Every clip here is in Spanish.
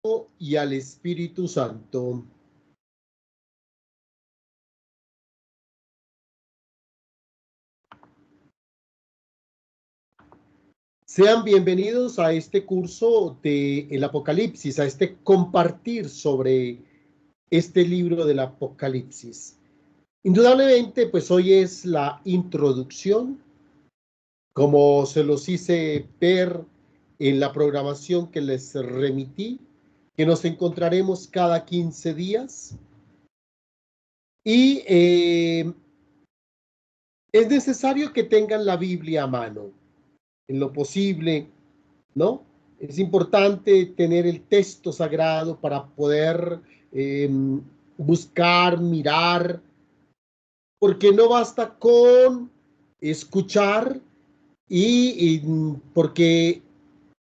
y al Espíritu Santo. Sean bienvenidos a este curso del Apocalipsis, a este compartir sobre este libro del Apocalipsis. Indudablemente, pues hoy es la introducción, como se los hice ver en la programación que les remití, que nos encontraremos cada 15 días. Y es necesario que tengan la Biblia a mano, en lo posible, ¿no? Es importante tener el texto sagrado para poder buscar, mirar, porque no basta con escuchar porque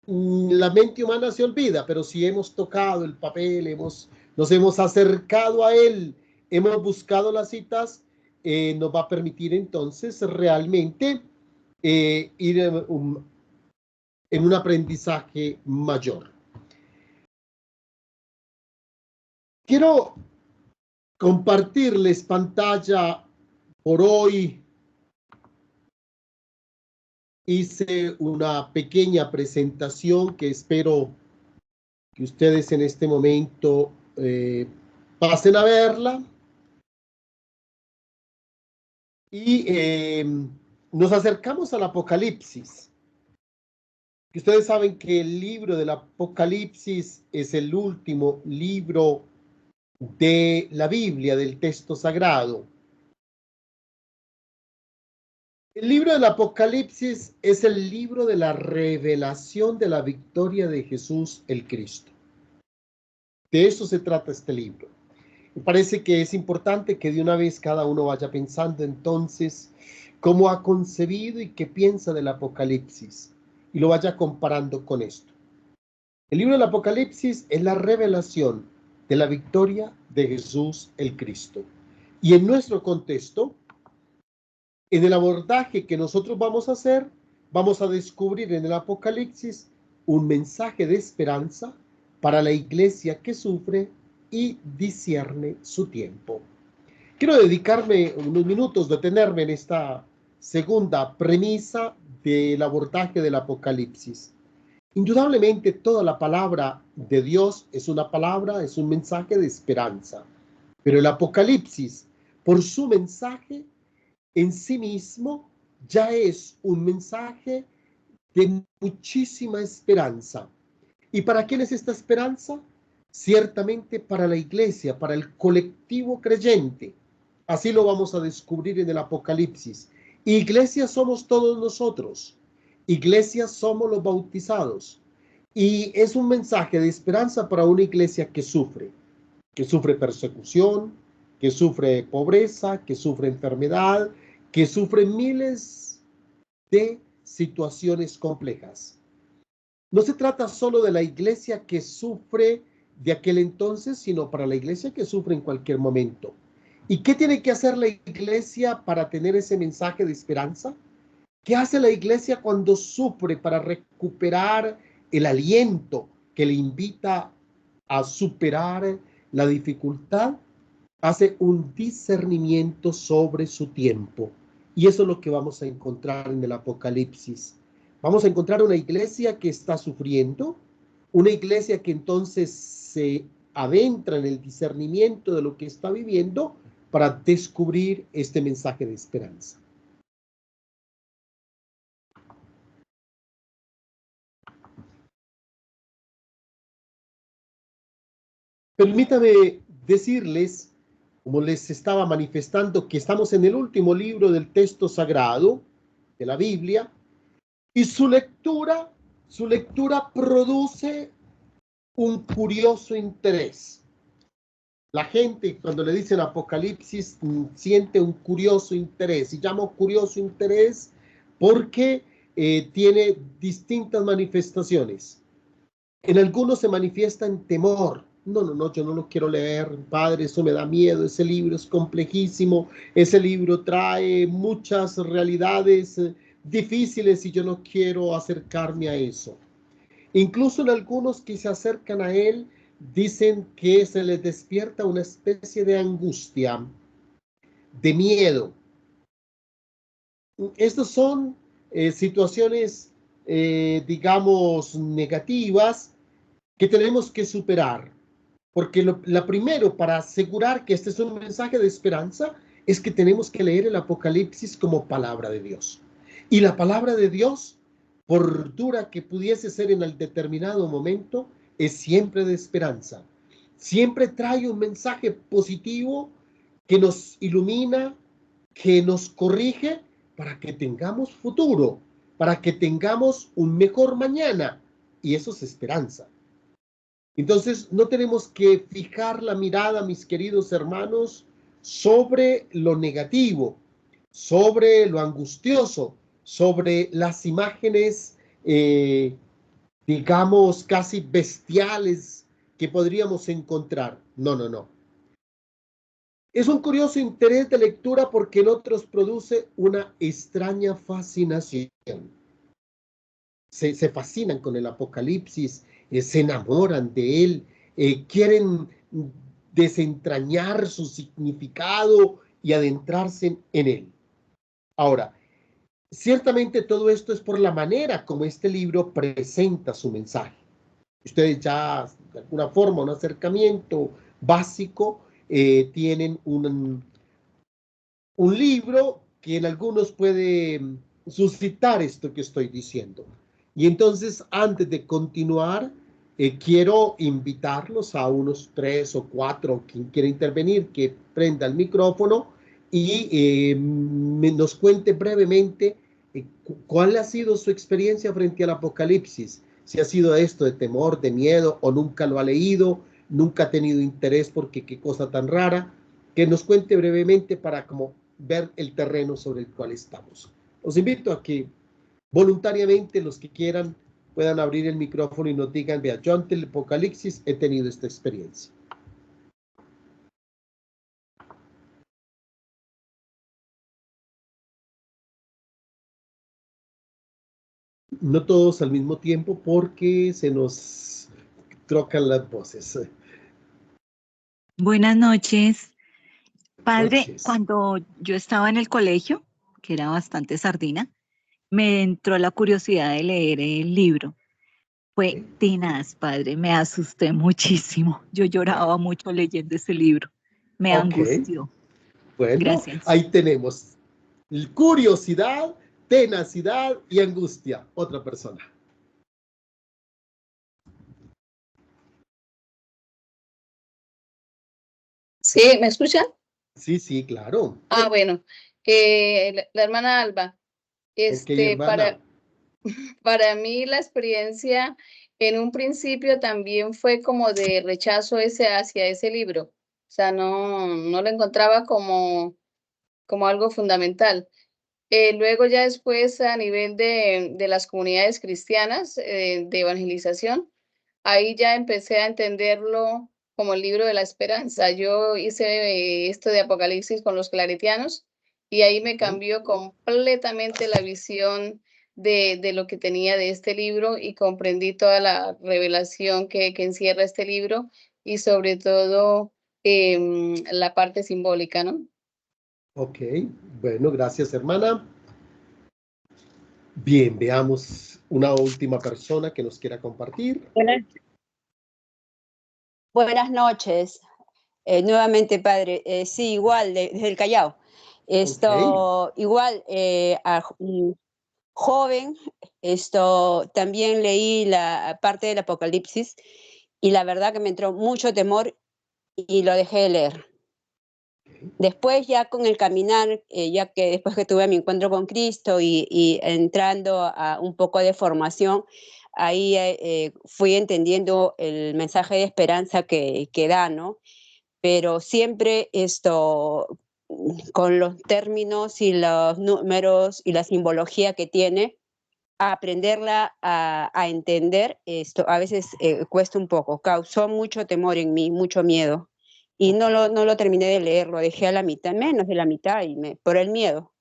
la mente humana se olvida, pero si hemos tocado el papel, nos hemos acercado a él, hemos buscado las citas, nos va a permitir entonces realmente ir en un aprendizaje mayor. Quiero compartirles pantalla por hoy. Hice una pequeña presentación que espero que ustedes en este momento pasen a verla. Y nos acercamos al Apocalipsis. Ustedes saben que el libro del Apocalipsis es el último libro de la Biblia, del texto sagrado. El libro del Apocalipsis es el libro de la revelación de la victoria de Jesús el Cristo. De eso se trata este libro. Me parece que es importante que de una vez cada uno vaya pensando entonces cómo ha concebido y qué piensa del Apocalipsis y lo vaya comparando con esto. El libro del Apocalipsis es la revelación de la victoria de Jesús el Cristo. Y en nuestro contexto, en el abordaje que nosotros vamos a hacer, vamos a descubrir en el Apocalipsis un mensaje de esperanza para la iglesia que sufre y discierne su tiempo. Quiero dedicarme unos minutos, detenerme en esta segunda premisa del abordaje del Apocalipsis. Indudablemente toda la palabra de Dios es una palabra, es un mensaje de esperanza, pero el Apocalipsis, por su mensaje en sí mismo, ya es un mensaje de muchísima esperanza. ¿Y para quién es esta esperanza? Ciertamente para la iglesia, para el colectivo creyente. Así lo vamos a descubrir en el Apocalipsis. Iglesia somos todos nosotros. Iglesia somos los bautizados. Y es un mensaje de esperanza para una iglesia que sufre persecución, que sufre pobreza, que sufre enfermedad, que sufre miles de situaciones complejas. No se trata solo de la iglesia que sufre de aquel entonces, sino para la iglesia que sufre en cualquier momento. ¿Y qué tiene que hacer la iglesia para tener ese mensaje de esperanza? ¿Qué hace la iglesia cuando sufre para recuperar el aliento que le invita a superar la dificultad? Hace un discernimiento sobre su tiempo. Y eso es lo que vamos a encontrar en el Apocalipsis. Vamos a encontrar una iglesia que está sufriendo, una iglesia que entonces se adentra en el discernimiento de lo que está viviendo para descubrir este mensaje de esperanza. Permítame decirles, como les estaba manifestando, que estamos en el último libro del texto sagrado de la Biblia, y su lectura produce un curioso interés. La gente, cuando le dicen Apocalipsis, siente un curioso interés. Y llamo curioso interés porque tiene distintas manifestaciones. En algunos se manifiesta en temor. No, yo no lo quiero leer, padre, eso me da miedo, ese libro es complejísimo, ese libro trae muchas realidades difíciles y yo no quiero acercarme a eso. Incluso en algunos que se acercan a él dicen que se les despierta una especie de angustia, de miedo. Estas son situaciones, digamos, negativas que tenemos que superar. Porque la primero, para asegurar que este es un mensaje de esperanza, es que tenemos que leer el Apocalipsis como palabra de Dios. Y la palabra de Dios, por dura que pudiese ser en el determinado momento, es siempre de esperanza. Siempre trae un mensaje positivo que nos ilumina, que nos corrige para que tengamos futuro, para que tengamos un mejor mañana. Y eso es esperanza. Entonces, no tenemos que fijar la mirada, mis queridos hermanos, sobre lo negativo, sobre lo angustioso, sobre las imágenes, digamos, casi bestiales que podríamos encontrar. No, no, no. Es un curioso interés de lectura porque en otros produce una extraña fascinación. Se fascinan con el Apocalipsis, se enamoran de él, quieren desentrañar su significado y adentrarse en él. Ahora, ciertamente todo esto es por la manera como este libro presenta su mensaje. Ustedes ya, de alguna forma, un acercamiento básico, tienen un libro que en algunos puede suscitar esto que estoy diciendo. Y entonces, antes de continuar, quiero invitarlos a unos 3 o 4, quien quiera intervenir, que prenda el micrófono y nos cuente brevemente cuál ha sido su experiencia frente al Apocalipsis. Si ha sido esto de temor, de miedo, o nunca lo ha leído, nunca ha tenido interés porque qué cosa tan rara. Que nos cuente brevemente para como ver el terreno sobre el cual estamos. Los invito a que voluntariamente los que quieran puedan abrir el micrófono y nos digan, vea, yo ante el Apocalipsis he tenido esta experiencia. No todos al mismo tiempo porque se nos trocan las voces. Buenas noches. Padre, Noches. cuando yo estaba en el colegio, que era bastante sardina, me entró la curiosidad de leer el libro. Fue tenaz, padre, me asusté muchísimo. Yo lloraba mucho leyendo ese libro. Me angustió. Bueno, Gracias. ahí tenemos curiosidad, tenacidad y angustia. Otra persona. ¿Sí? ¿Me escuchan? Sí, sí, claro. Bueno, la hermana Alba, Ok, hermana. para mí la experiencia en un principio también fue como de rechazo hacia ese libro. O sea, no lo encontraba como algo fundamental. Luego ya después a nivel de las comunidades cristianas de evangelización, ahí ya empecé a entenderlo como el libro de la esperanza. Yo hice esto de Apocalipsis con los claretianos y ahí me cambió completamente la visión de lo que tenía de este libro y comprendí toda la revelación que encierra este libro y sobre todo la parte simbólica, ¿no? Ok, bueno, gracias, hermana. Bien, veamos una última persona que nos quiera compartir. Buenas noches. Nuevamente, padre. Sí, igual, desde el Callao. Igual, joven, también leí la parte del Apocalipsis y la verdad que me entró mucho temor y lo dejé de leer. Después ya con el caminar, ya que después que tuve mi encuentro con Cristo y entrando a un poco de formación, ahí fui entendiendo el mensaje de esperanza que da, ¿no? Pero siempre con los términos y los números y la simbología que tiene, aprenderla a entender, a veces cuesta un poco, causó mucho temor en mí, mucho miedo. Y no lo terminé de leer, lo dejé a la mitad, menos de la mitad, por el miedo.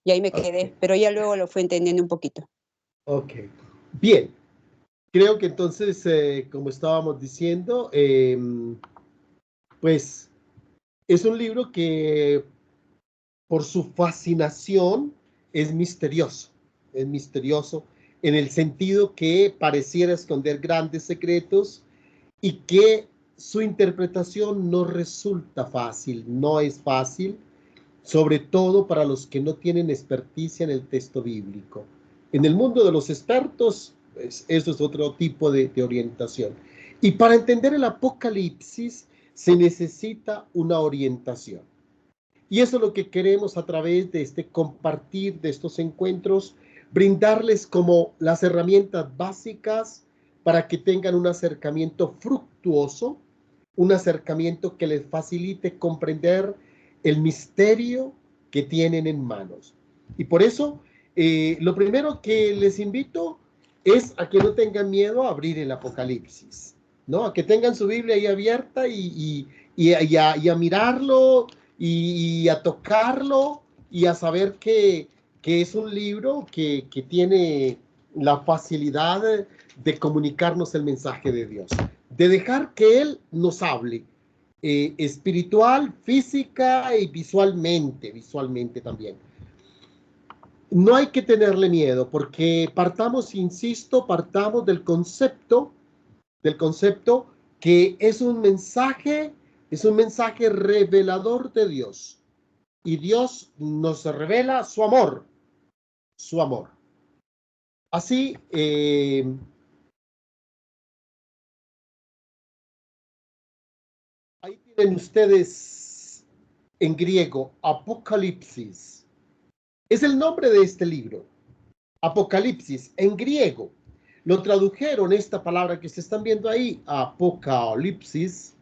Y ahí me quedé, pero ya luego lo fui entendiendo un poquito. Ok, bien. creo que entonces, como estábamos diciendo, pues es un libro que por su fascinación es misterioso en el sentido que pareciera esconder grandes secretos y que su interpretación no resulta fácil, no es fácil, sobre todo para los que no tienen experticia en el texto bíblico. En el mundo de los expertos, pues, eso es otro tipo de orientación. Y para entender el Apocalipsis se necesita una orientación. Y eso es lo que queremos a través de este compartir, de estos encuentros, brindarles como las herramientas básicas para que tengan un acercamiento fructuoso, un acercamiento que les facilite comprender el misterio que tienen en manos. Y por eso, lo primero que les invito es a que no tengan miedo a abrir el Apocalipsis, ¿no? A que tengan su Biblia ahí abierta y a mirarlo y a tocarlo y a saber que es un libro que tiene la facilidad de comunicarnos el mensaje de Dios, de dejar que Él nos hable, espiritual, física y visualmente también. No hay que tenerle miedo porque partamos, insisto, partamos del concepto que es un mensaje revelador de Dios. Y Dios nos revela su amor. Así, ahí tienen ustedes en griego, Apocalipsis. Es el nombre de este libro, Apocalipsis, en griego. Lo tradujeron, esta palabra que se están viendo ahí, Apocalipsis,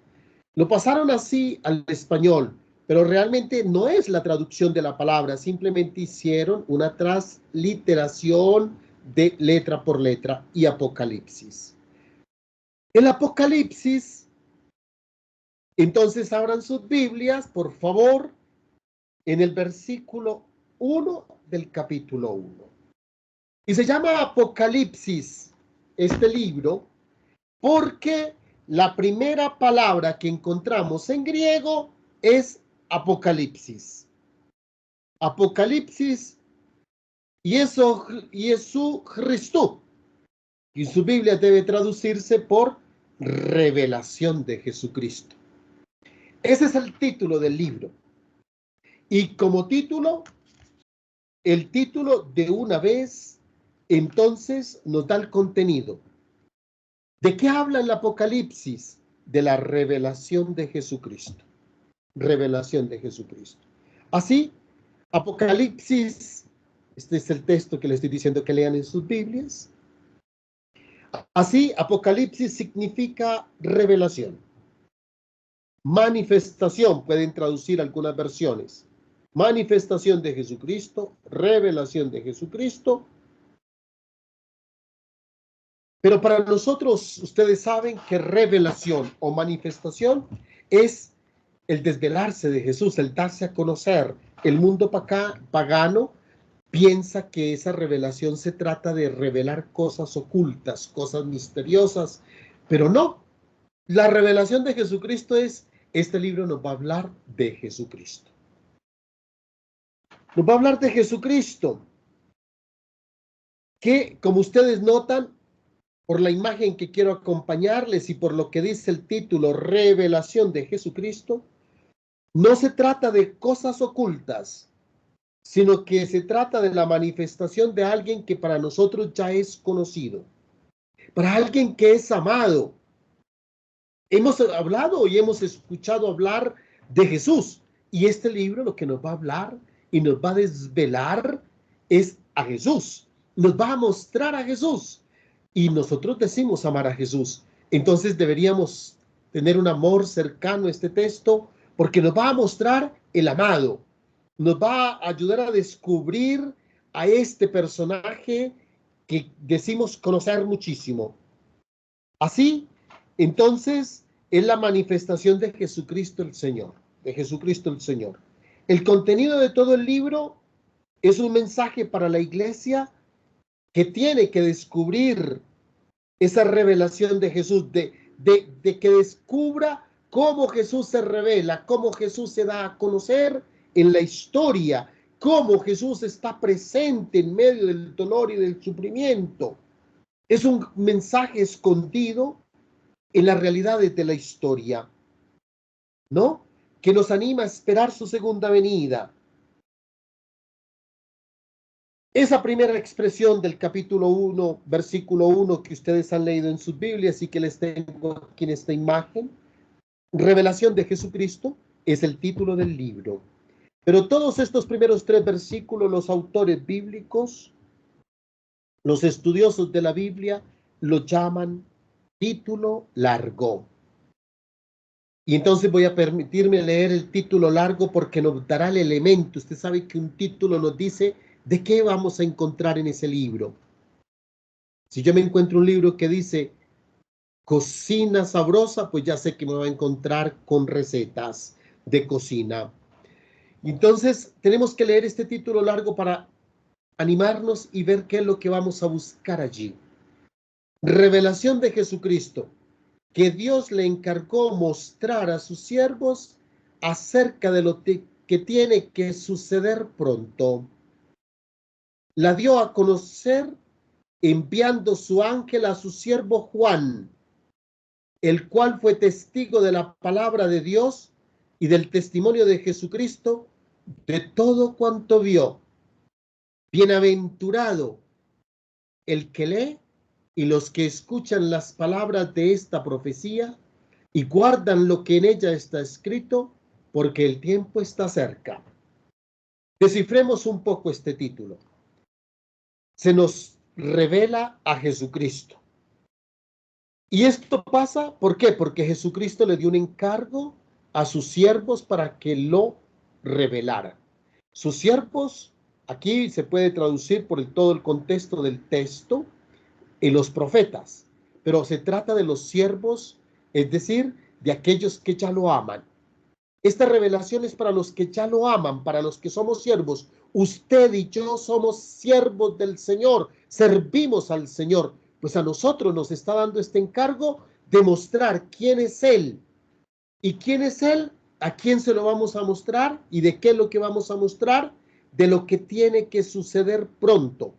lo pasaron así al español, pero realmente no es la traducción de la palabra, simplemente hicieron una transliteración de letra por letra y Apocalipsis. El Apocalipsis, entonces abran sus Biblias, por favor, en el versículo 1 del capítulo 1. Y se llama Apocalipsis este libro porque la primera palabra que encontramos en griego es Apocalipsis. Apocalipsis Jesús Cristo. Y su Biblia debe traducirse por revelación de Jesucristo. Ese es el título del libro. Y como título, el título de una vez, entonces nos da el contenido. ¿De qué habla el Apocalipsis? De la revelación de Jesucristo. Revelación de Jesucristo. Así, Apocalipsis, este es el texto que les estoy diciendo que lean en sus Biblias. Así, Apocalipsis significa revelación. Manifestación, pueden traducir algunas versiones. Manifestación de Jesucristo, revelación de Jesucristo. Pero para nosotros, ustedes saben que revelación o manifestación es el desvelarse de Jesús, el darse a conocer. El mundo pagano piensa que esa revelación se trata de revelar cosas ocultas, cosas misteriosas, pero no. La revelación de Jesucristo este libro nos va a hablar de Jesucristo. Nos va a hablar de Jesucristo, que como ustedes notan, por la imagen que quiero acompañarles y por lo que dice el título, Revelación de Jesucristo, no se trata de cosas ocultas, sino que se trata de la manifestación de alguien que para nosotros ya es conocido, para alguien que es amado. Hemos hablado y hemos escuchado hablar de Jesús, y este libro lo que nos va a hablar y nos va a desvelar es a Jesús, nos va a mostrar a Jesús. Y nosotros decimos amar a Jesús. Entonces deberíamos tener un amor cercano a este texto porque nos va a mostrar el amado. Nos va a ayudar a descubrir a este personaje que decimos conocer muchísimo. Así, entonces, es la manifestación de Jesucristo el Señor. De Jesucristo el Señor. El contenido de todo el libro es un mensaje para la iglesia que tiene que descubrir esa revelación de Jesús, de que descubra cómo Jesús se revela, cómo Jesús se da a conocer en la historia, cómo Jesús está presente en medio del dolor y del sufrimiento. Es un mensaje escondido en las realidades de la historia, ¿no? Que nos anima a esperar su segunda venida. Esa primera expresión del capítulo 1, versículo 1, que ustedes han leído en sus Biblias y que les tengo aquí en esta imagen, revelación de Jesucristo, es el título del libro. Pero todos estos primeros 3 versículos, los autores bíblicos, los estudiosos de la Biblia, lo llaman título largo. Y entonces voy a permitirme leer el título largo porque nos dará el elemento. Usted sabe que un título nos dice de qué vamos a encontrar en ese libro. Si yo me encuentro un libro que dice cocina sabrosa, pues ya sé que me voy a encontrar con recetas de cocina. Entonces tenemos que leer este título largo para animarnos y ver qué es lo que vamos a buscar allí. Revelación de Jesucristo, que Dios le encargó mostrar a sus siervos acerca de lo que tiene que suceder pronto. La dio a conocer enviando su ángel a su siervo Juan, el cual fue testigo de la palabra de Dios y del testimonio de Jesucristo de todo cuanto vio. Bienaventurado el que lee y los que escuchan las palabras de esta profecía y guardan lo que en ella está escrito, porque el tiempo está cerca. Descifremos un poco este título. Se nos revela a Jesucristo. Y esto pasa, ¿por qué? Porque Jesucristo le dio un encargo a sus siervos para que lo revelaran. Sus siervos, aquí se puede traducir por todo el contexto del texto, en los profetas, pero se trata de los siervos, es decir, de aquellos que ya lo aman. Esta revelación es para los que ya lo aman, para los que somos siervos. Usted y yo somos siervos del Señor, servimos al Señor. Pues a nosotros nos está dando este encargo de mostrar quién es Él. ¿Y quién es Él? ¿A quién se lo vamos a mostrar? ¿Y de qué es lo que vamos a mostrar? De lo que tiene que suceder pronto.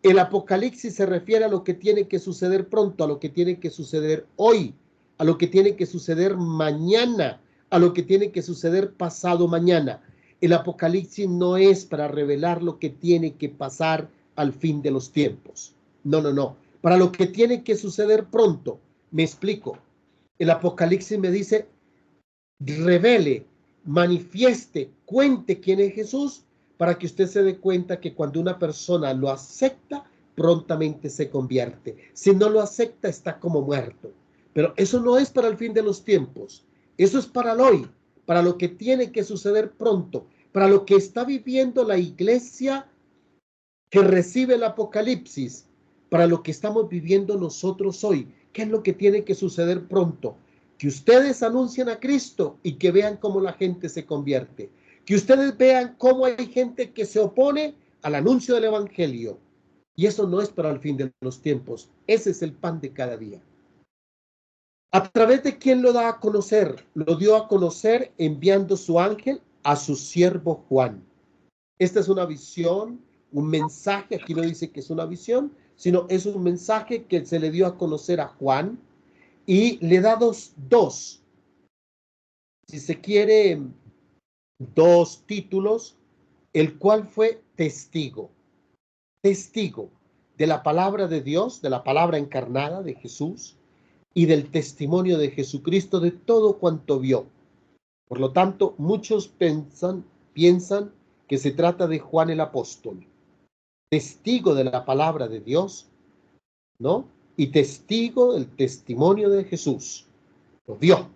El Apocalipsis se refiere a lo que tiene que suceder pronto, a lo que tiene que suceder hoy, a lo que tiene que suceder mañana, a lo que tiene que suceder pasado mañana. El Apocalipsis no es para revelar lo que tiene que pasar al fin de los tiempos. No, no, no. Para lo que tiene que suceder pronto. Me explico. El Apocalipsis me dice, revele, manifieste, cuente quién es Jesús, para que usted se dé cuenta que cuando una persona lo acepta, prontamente se convierte. Si no lo acepta, está como muerto. Pero eso no es para el fin de los tiempos. Eso es para el hoy, para lo que tiene que suceder pronto, para lo que está viviendo la iglesia que recibe el Apocalipsis, para lo que estamos viviendo nosotros hoy. ¿Qué es lo que tiene que suceder pronto? Que ustedes anuncien a Cristo y que vean cómo la gente se convierte. Que ustedes vean cómo hay gente que se opone al anuncio del Evangelio. Y eso no es para el fin de los tiempos. Ese es el pan de cada día. ¿A través de quién lo da a conocer? Lo dio a conocer enviando su ángel a su siervo Juan. Esta es una visión, un mensaje. Aquí no dice que es una visión, sino es un mensaje que se le dio a conocer a Juan y le da dos, si se quiere, dos títulos, el cual fue testigo de la palabra de Dios, de la palabra encarnada de Jesús y del testimonio de Jesucristo de todo cuanto vio. Por lo tanto, muchos piensan que se trata de Juan el apóstol, testigo de la palabra de Dios, ¿no? Y testigo del testimonio de Jesús. Lo vio.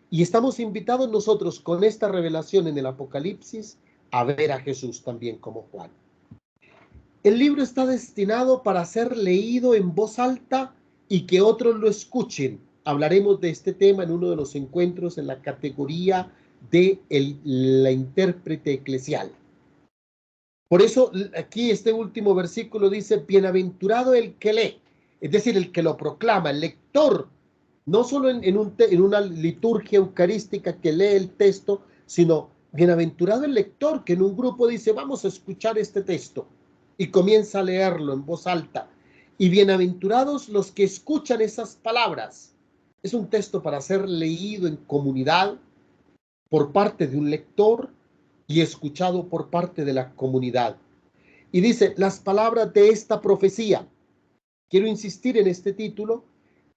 Y estamos invitados nosotros con esta revelación en el Apocalipsis a ver a Jesús también como Juan. El libro está destinado para ser leído en voz alta y que otros lo escuchen. Hablaremos de este tema en uno de los encuentros en la categoría de la intérprete eclesial. Por eso aquí este último versículo dice, bienaventurado el que lee. es decir, el que lo proclama, el lector, no solo en una liturgia eucarística que lee el texto, sino bienaventurado el lector que en un grupo dice, vamos a escuchar este texto, y comienza a leerlo en voz alta. Y bienaventurados los que escuchan esas palabras. Es un texto para ser leído en comunidad por parte de un lector y escuchado por parte de la comunidad. Y dice, las palabras de esta profecía. Quiero insistir en este título,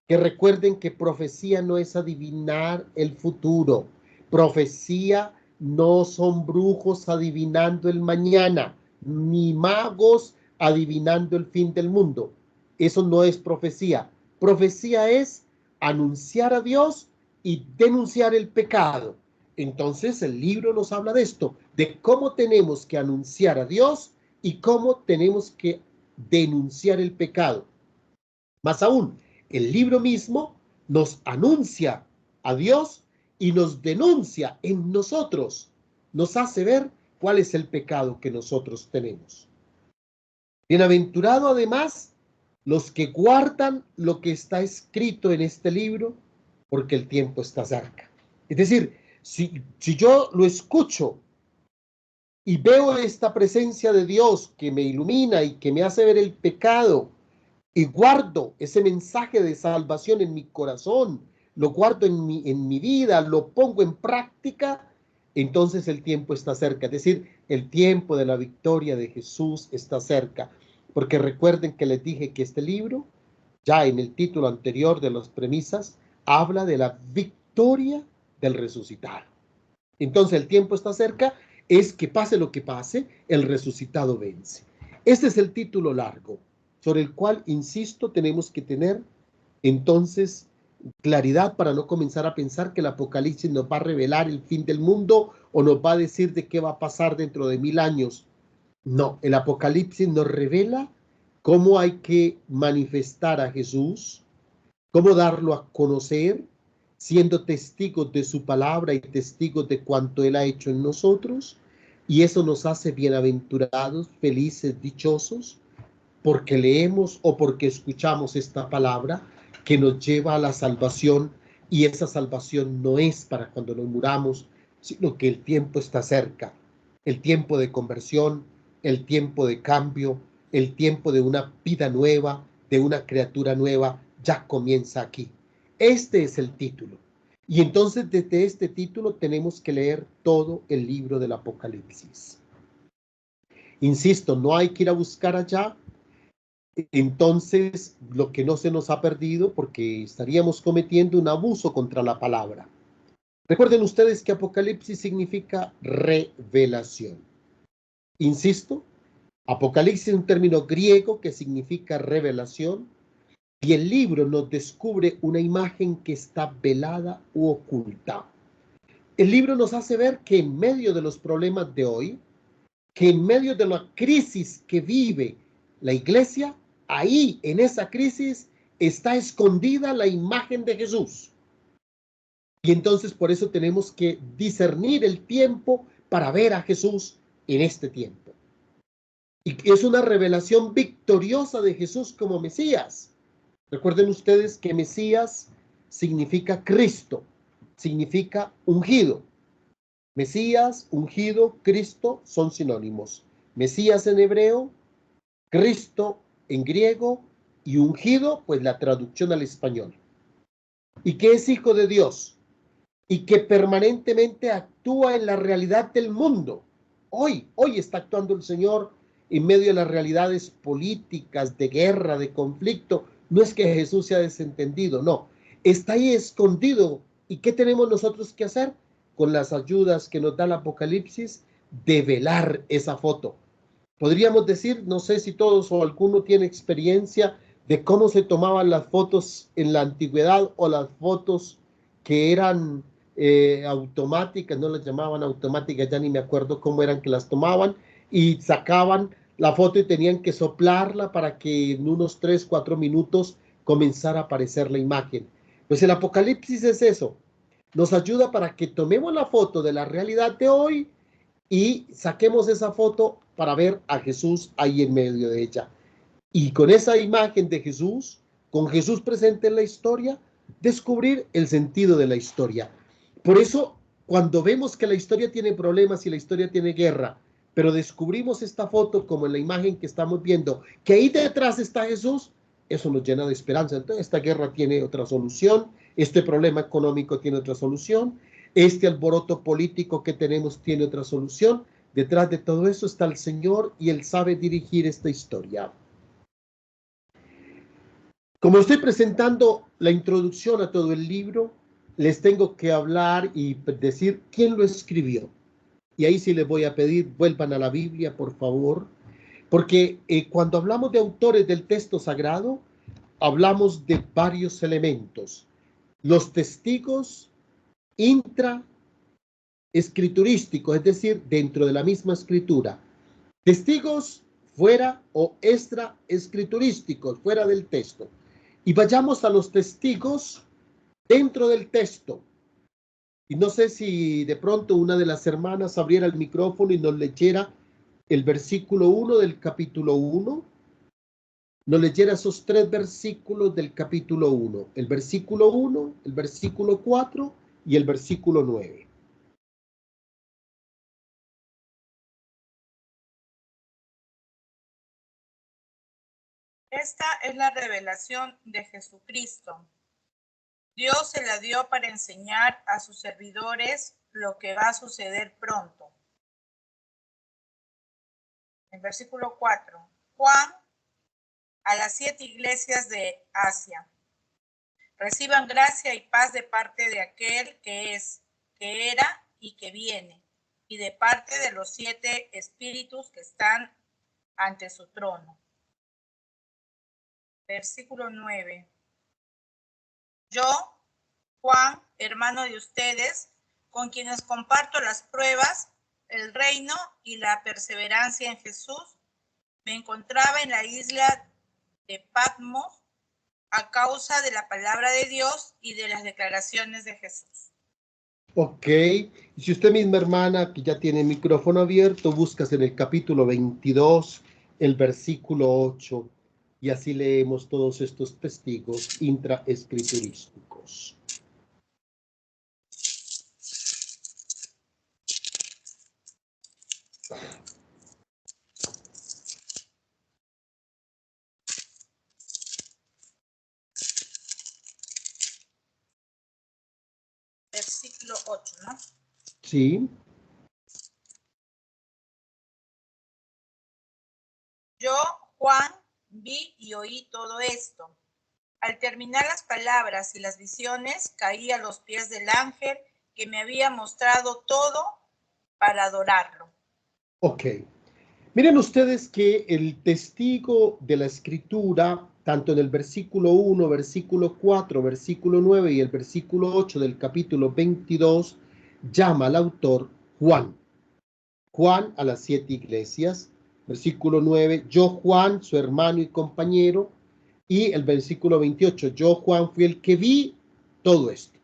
que recuerden que profecía no es adivinar el futuro. Profecía no son brujos adivinando el mañana, ni magos adivinando el fin del mundo. Eso no es profecía. Profecía es anunciar a Dios y denunciar el pecado. Entonces el libro nos habla de esto, de cómo tenemos que anunciar a Dios y cómo tenemos que denunciar el pecado. Más aún, el libro mismo nos anuncia a Dios y nos denuncia en nosotros. Nos hace ver cuál es el pecado que nosotros tenemos. Bienaventurado además los que guardan lo que está escrito en este libro, porque el tiempo está cerca. Es decir, si yo lo escucho y veo esta presencia de Dios que me ilumina y que me hace ver el pecado, y guardo ese mensaje de salvación en mi corazón, lo guardo en mi vida, lo pongo en práctica, entonces el tiempo está cerca. Es decir, el tiempo de la victoria de Jesús está cerca. Porque recuerden que les dije que este libro, ya en el título anterior de las premisas, habla de la victoria del resucitado. Entonces el tiempo está cerca, es que pase lo que pase, el resucitado vence. Este es el título largo, sobre el cual, insisto, tenemos que tener entonces claridad para no comenzar a pensar que el Apocalipsis nos va a revelar el fin del mundo o nos va a decir de qué va a pasar dentro de 1000 años. No, el Apocalipsis nos revela cómo hay que manifestar a Jesús, cómo darlo a conocer, siendo testigos de su palabra y testigos de cuanto Él ha hecho en nosotros, y eso nos hace bienaventurados, felices, dichosos, porque leemos o porque escuchamos esta palabra que nos lleva a la salvación, y esa salvación no es para cuando nos muramos, sino que el tiempo está cerca, el tiempo de conversión, el tiempo de cambio, el tiempo de una vida nueva, de una criatura nueva, ya comienza aquí. Este es el título. Y entonces desde este título tenemos que leer todo el libro del Apocalipsis. Insisto, no hay que ir a buscar allá. Entonces, lo que no se nos ha perdido, porque estaríamos cometiendo un abuso contra la palabra. Recuerden ustedes que Apocalipsis significa revelación. Insisto, Apocalipsis es un término griego que significa revelación, y el libro nos descubre una imagen que está velada u oculta. El libro nos hace ver que en medio de los problemas de hoy, que en medio de la crisis que vive la iglesia, ahí en esa crisis está escondida la imagen de Jesús. Y entonces por eso tenemos que discernir el tiempo para ver a Jesús en este tiempo. Y es una revelación victoriosa de Jesús como Mesías. Recuerden ustedes que Mesías significa Cristo, significa ungido. Mesías, ungido, Cristo son sinónimos. Mesías en hebreo, Cristo en griego y ungido, pues la traducción al español. Y que es hijo de Dios y que permanentemente actúa en la realidad del mundo. Hoy está actuando el Señor en medio de las realidades políticas, de guerra, de conflicto. No es que Jesús sea desentendido, no. Está ahí escondido. ¿Y qué tenemos nosotros que hacer? Con las ayudas que nos da el Apocalipsis, develar esa foto. Podríamos decir, no sé si todos o alguno tiene experiencia de cómo se tomaban las fotos en la antigüedad o las fotos que eran automáticas, no las llamaban automáticas, ya ni me acuerdo cómo eran que las tomaban, y sacaban la foto y tenían que soplarla para que en unos 3, 4 minutos comenzara a aparecer la imagen. Pues el Apocalipsis es eso, nos ayuda para que tomemos la foto de la realidad de hoy y saquemos esa foto para ver a Jesús ahí en medio de ella. Y con esa imagen de Jesús con Jesús presente en la historia, descubrir el sentido de la historia. Por eso, cuando vemos que la historia tiene problemas y la historia tiene guerra, pero descubrimos esta foto como en la imagen que estamos viendo, que ahí detrás está Jesús, eso nos llena de esperanza. Entonces, esta guerra tiene otra solución, este problema económico tiene otra solución, este alboroto político que tenemos tiene otra solución. Detrás de todo eso está el Señor y Él sabe dirigir esta historia. Como estoy presentando la introducción a todo el libro, les tengo que hablar y decir quién lo escribió. Y ahí sí les voy a pedir, vuelvan a la Biblia, por favor, porque cuando hablamos de autores del texto sagrado, hablamos de varios elementos. Los testigos intraescriturísticos, es decir, dentro de la misma escritura. Testigos fuera o extraescriturísticos, fuera del texto. Y vayamos a los testigos dentro del texto. Y no sé si de pronto una de las hermanas abriera el micrófono y nos leyera el versículo 1 del capítulo 1. Nos leyera esos 3 versículos del capítulo 1. El versículo 1, el versículo 4 y el versículo 9. Esta es la revelación de Jesucristo. Dios se la dio para enseñar a sus servidores lo que va a suceder pronto. El versículo 4. Juan, a las 7 iglesias de Asia. Reciban gracia y paz de parte de aquel que es, que era y que viene, y de parte de los 7 espíritus que están ante su trono. Versículo 9. Yo, Juan, hermano de ustedes, con quienes comparto las pruebas, el reino y la perseverancia en Jesús, me encontraba en la isla de Patmos a causa de la palabra de Dios y de las declaraciones de Jesús. Ok, y si usted misma, hermana, que ya tiene el micrófono abierto, buscas en el capítulo 22, el versículo 8, y así leemos todos estos testigos intraescriturísticos. Versículo 8, ¿no? Sí. Yo, Juan, vi y oí todo esto. Al terminar las palabras y las visiones, caí a los pies del ángel que me había mostrado todo para adorarlo. Ok. Miren ustedes que el testigo de la escritura, tanto en el versículo 1, versículo 4, versículo 9 y el versículo 8 del capítulo 22, llama al autor Juan. Juan a las 7 iglesias. Versículo 9, yo Juan, su hermano y compañero. Y el versículo 28, yo Juan fui el que vi todo esto.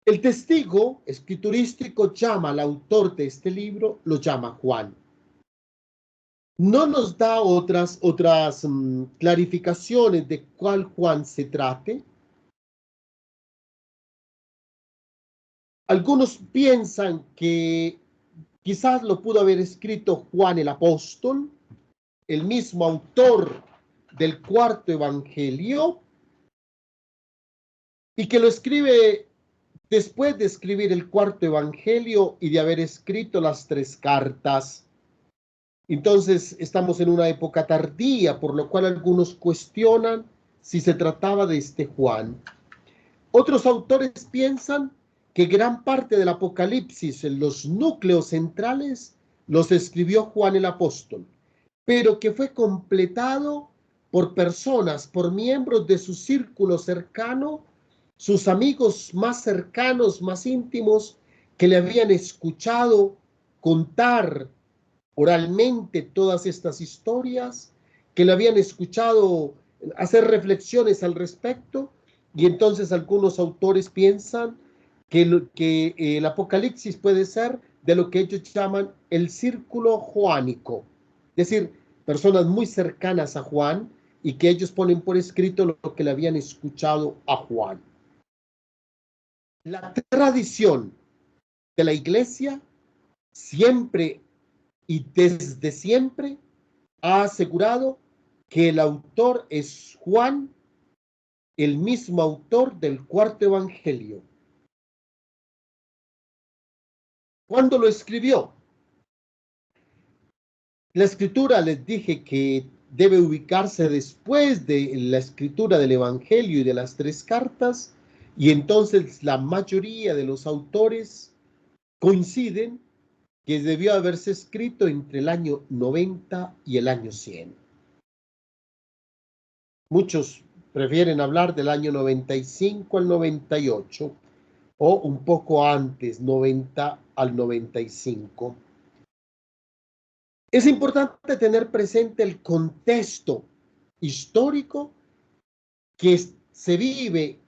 El testigo escriturístico llama al autor de este libro, lo llama Juan. No nos da otras clarificaciones de cuál Juan se trate. Algunos piensan que quizás lo pudo haber escrito Juan el apóstol, el mismo autor del 4º evangelio, y que lo escribe después de escribir el 4º evangelio y de haber escrito las 3 cartas. Entonces estamos en una época tardía, por lo cual algunos cuestionan si se trataba de este Juan. Otros autores piensan que gran parte del Apocalipsis, en los núcleos centrales, los escribió Juan el apóstol, pero que fue completado por personas, por miembros de su círculo cercano, sus amigos más cercanos, más íntimos, que le habían escuchado contar oralmente todas estas historias, que le habían escuchado hacer reflexiones al respecto, y entonces algunos autores piensan que el Apocalipsis puede ser de lo que ellos llaman el círculo joánico, es decir, personas muy cercanas a Juan, y que ellos ponen por escrito lo que le habían escuchado a Juan. La tradición de la iglesia siempre y desde siempre ha asegurado que el autor es Juan, el mismo autor del cuarto evangelio. ¿Cuándo lo escribió? La escritura, les dije que debe ubicarse después de la escritura del evangelio y de las tres cartas, y entonces la mayoría de los autores coinciden que debió haberse escrito entre el año 90 y el año 100. Muchos prefieren hablar del año 95 al 98 o un poco antes, 90 al 95. Es importante tener presente el contexto histórico que se vive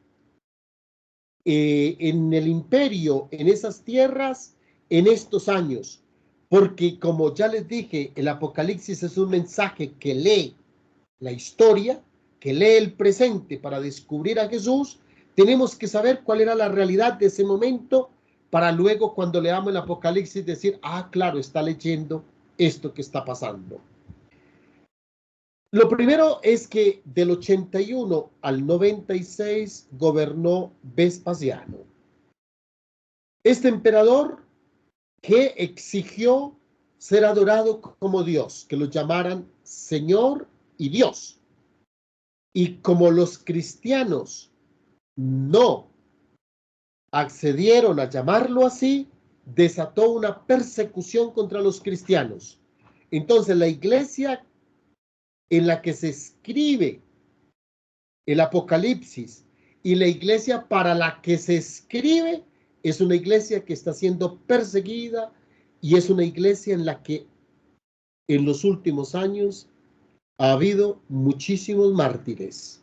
en el imperio, en esas tierras, en estos años. Porque como ya les dije, el Apocalipsis es un mensaje que lee la historia, que lee el presente para descubrir a Jesús. Tenemos que saber cuál era la realidad de ese momento para luego cuando leamos el Apocalipsis decir, ah, claro, está leyendo esto que está pasando. Lo primero es que del 81 al 96 gobernó Vespasiano. Este emperador que exigió ser adorado como Dios, que lo llamaran Señor y Dios. Y como los cristianos no accedieron a llamarlo así, desató una persecución contra los cristianos. Entonces la iglesia en la que se escribe el Apocalipsis y la iglesia para la que se escribe es una iglesia que está siendo perseguida y es una iglesia en la que en los últimos años ha habido muchísimos mártires.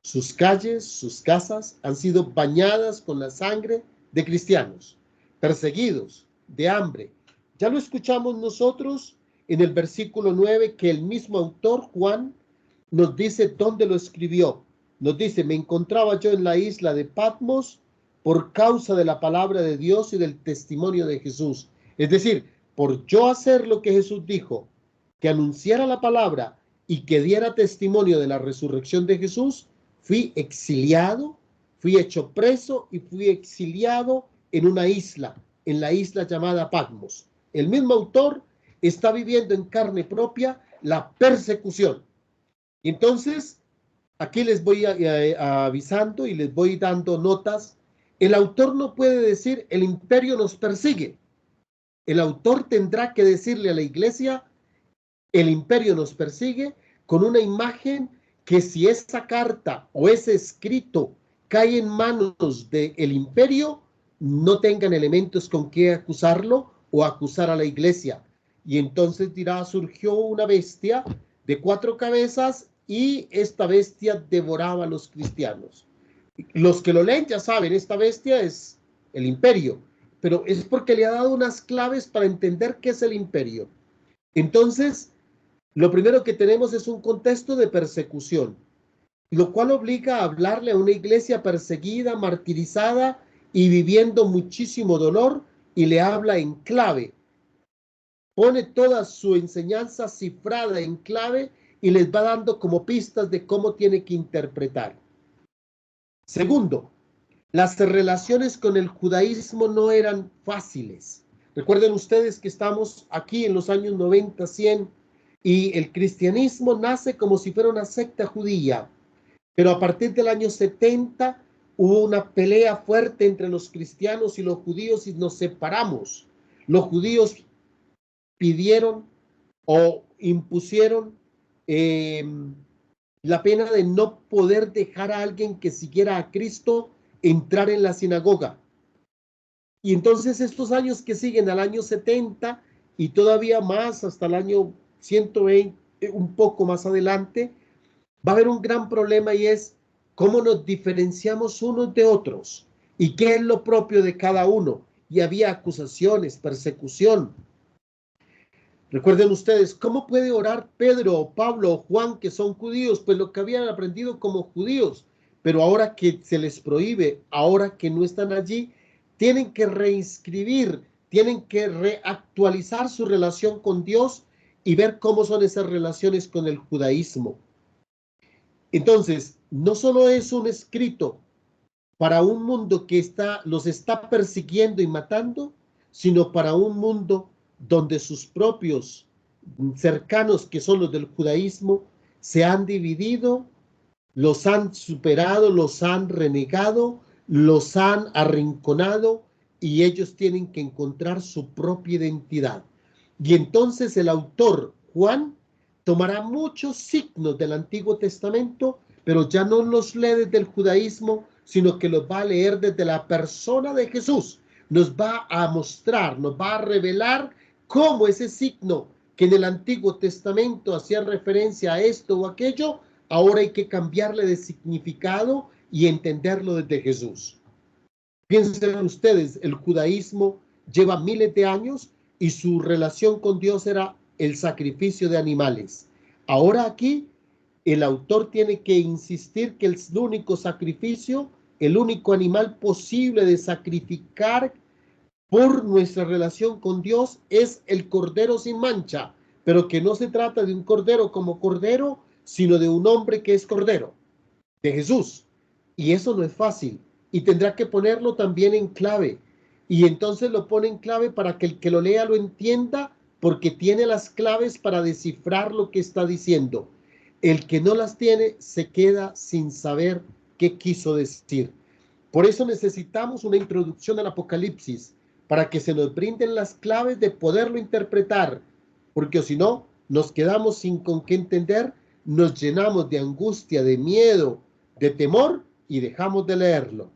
Sus calles, sus casas han sido bañadas con la sangre de cristianos, perseguidos, de hambre. Ya lo escuchamos nosotros en el versículo 9 que el mismo autor, Juan, nos dice dónde lo escribió. Nos dice, me encontraba yo en la isla de Patmos por causa de la palabra de Dios y del testimonio de Jesús. Es decir, por yo hacer lo que Jesús dijo, que anunciara la palabra y que diera testimonio de la resurrección de Jesús, fui exiliado, fui hecho preso y fui exiliado en una isla, en la isla llamada Patmos. El mismo autor está viviendo en carne propia la persecución. Y entonces, aquí les voy avisando y les voy dando notas. El autor no puede decir, el imperio nos persigue. El autor tendrá que decirle a la iglesia, el imperio nos persigue, con una imagen que si esa carta o ese escrito cae en manos del imperio, no tengan elementos con que acusarlo o acusar a la iglesia. Y entonces dirá, surgió una bestia de 4 cabezas y esta bestia devoraba a los cristianos. Los que lo leen ya saben, esta bestia es el imperio, pero es porque le ha dado unas claves para entender qué es el imperio. Entonces, lo primero que tenemos es un contexto de persecución, lo cual obliga a hablarle a una iglesia perseguida, martirizada y viviendo muchísimo dolor, y le habla en clave. Pone toda su enseñanza cifrada en clave y les va dando como pistas de cómo tiene que interpretar. Segundo, las relaciones con el judaísmo no eran fáciles. Recuerden ustedes que estamos aquí en los años 90, 100, y el cristianismo nace como si fuera una secta judía, pero a partir del año 70 hubo una pelea fuerte entre los cristianos y los judíos y nos separamos. Los judíos pidieron o impusieron la pena de no poder dejar a alguien que siguiera a Cristo entrar en la sinagoga. Y entonces estos años que siguen al año 70 y todavía más hasta el año 120, un poco más adelante, va a haber un gran problema y es cómo nos diferenciamos unos de otros y qué es lo propio de cada uno. Y había acusaciones, persecución. Recuerden ustedes, ¿cómo puede orar Pedro o Pablo o Juan, que son judíos? Pues lo que habían aprendido como judíos, pero ahora que se les prohíbe, ahora que no están allí, tienen que reinscribir, tienen que reactualizar su relación con Dios y ver cómo son esas relaciones con el judaísmo. Entonces, no solo es un escrito para un mundo que los está persiguiendo y matando, sino para un mundo donde sus propios cercanos, que son los del judaísmo, se han dividido, los han superado, los han renegado, los han arrinconado, y ellos tienen que encontrar su propia identidad. Y entonces el autor, Juan, tomará muchos signos del Antiguo Testamento, pero ya no los lee desde el judaísmo, sino que los va a leer desde la persona de Jesús. Nos va a mostrar, nos va a revelar cómo ese signo que en el Antiguo Testamento hacía referencia a esto o aquello, ahora hay que cambiarle de significado y entenderlo desde Jesús. Piensen ustedes, el judaísmo lleva miles de años y su relación con Dios era el sacrificio de animales. Ahora aquí el autor tiene que insistir que el único sacrificio, el único animal posible de sacrificar por nuestra relación con Dios es el cordero sin mancha, pero que no se trata de un cordero como cordero, sino de un hombre que es cordero, de Jesús. Y eso no es fácil, y tendrá que ponerlo también en clave, y entonces lo pone en clave para que el que lo lea lo entienda, porque tiene las claves para descifrar lo que está diciendo. El que no las tiene se queda sin saber qué quiso decir. Por eso necesitamos una introducción al Apocalipsis, para que se nos brinden las claves de poderlo interpretar, porque si no, nos quedamos sin con qué entender, nos llenamos de angustia, de miedo, de temor y dejamos de leerlo.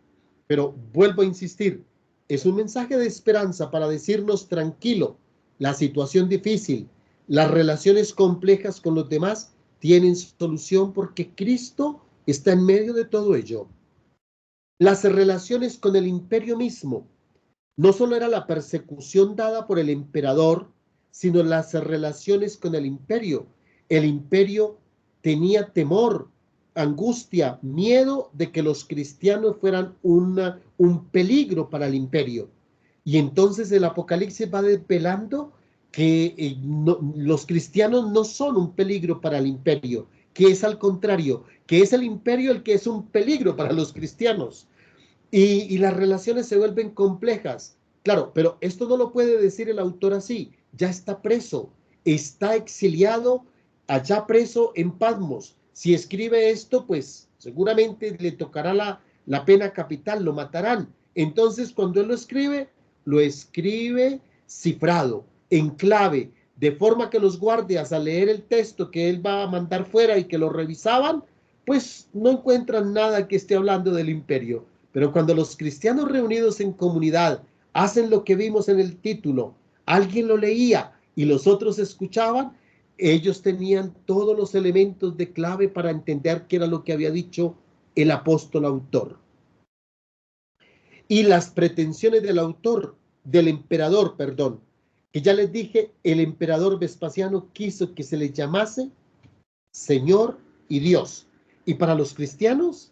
Pero vuelvo a insistir, es un mensaje de esperanza para decirnos tranquilo, la situación difícil, las relaciones complejas con los demás tienen solución porque Cristo está en medio de todo ello. Las relaciones con el imperio mismo no solo era la persecución dada por el emperador, sino las relaciones con el imperio. El imperio tenía temor, angustia, miedo de que los cristianos fueran un peligro para el imperio. Y entonces el Apocalipsis va desvelando que los cristianos no son un peligro para el imperio, que es al contrario, que es el imperio el que es un peligro para los cristianos. Y las relaciones se vuelven complejas. Claro, pero esto no lo puede decir el autor así. Ya está preso, está exiliado, allá preso en Patmos. Si escribe esto, pues seguramente le tocará la pena capital, lo matarán. Entonces, cuando él lo escribe cifrado, en clave, de forma que los guardias, al leer el texto que él va a mandar fuera y que lo revisaban, pues no encuentran nada que esté hablando del imperio. Pero cuando los cristianos reunidos en comunidad hacen lo que vimos en el título, alguien lo leía y los otros escuchaban, ellos tenían todos los elementos de clave para entender qué era lo que había dicho el apóstol autor. Y las pretensiones del emperador, que ya les dije, el emperador Vespasiano quiso que se le llamase Señor y Dios. Y para los cristianos,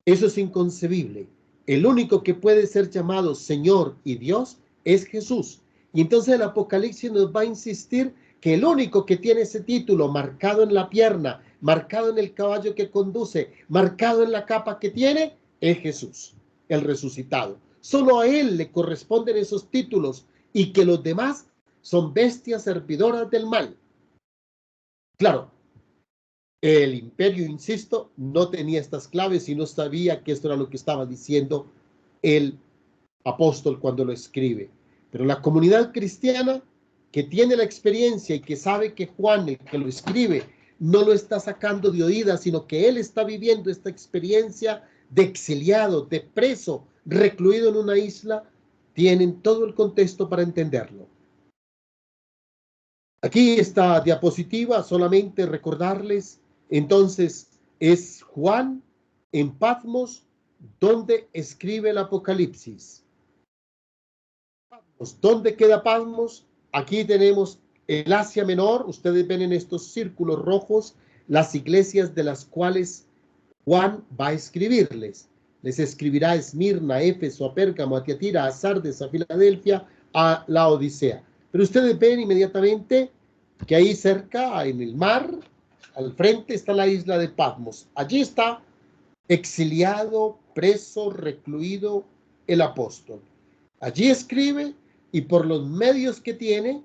eso es inconcebible. El único que puede ser llamado Señor y Dios es Jesús. Y entonces el Apocalipsis nos va a insistir que el único que tiene ese título marcado en la pierna, marcado en el caballo que conduce, marcado en la capa que tiene, es Jesús, el resucitado. Solo a él le corresponden esos títulos y que los demás son bestias servidoras del mal. Claro, el imperio, insisto, no tenía estas claves y no sabía que esto era lo que estaba diciendo el apóstol cuando lo escribe. Pero la comunidad cristiana que tiene la experiencia y que sabe que Juan, el que lo escribe, no lo está sacando de oídas, sino que él está viviendo esta experiencia de exiliado, de preso, recluido en una isla, tienen todo el contexto para entenderlo. Aquí esta diapositiva, solamente recordarles, entonces es Juan en Patmos, donde escribe el Apocalipsis. ¿Dónde queda Patmos? Aquí tenemos el Asia Menor, ustedes ven en estos círculos rojos las iglesias de las cuales Juan va a escribirles. Les escribirá a Esmirna, Éfeso, a Pérgamo, a Tiatira, a Sardes, a Filadelfia, a la Odisea. Pero ustedes ven inmediatamente que ahí cerca, en el mar, al frente está la isla de Patmos. Allí está exiliado, preso, recluido el apóstol. Allí escribe y por los medios que tiene,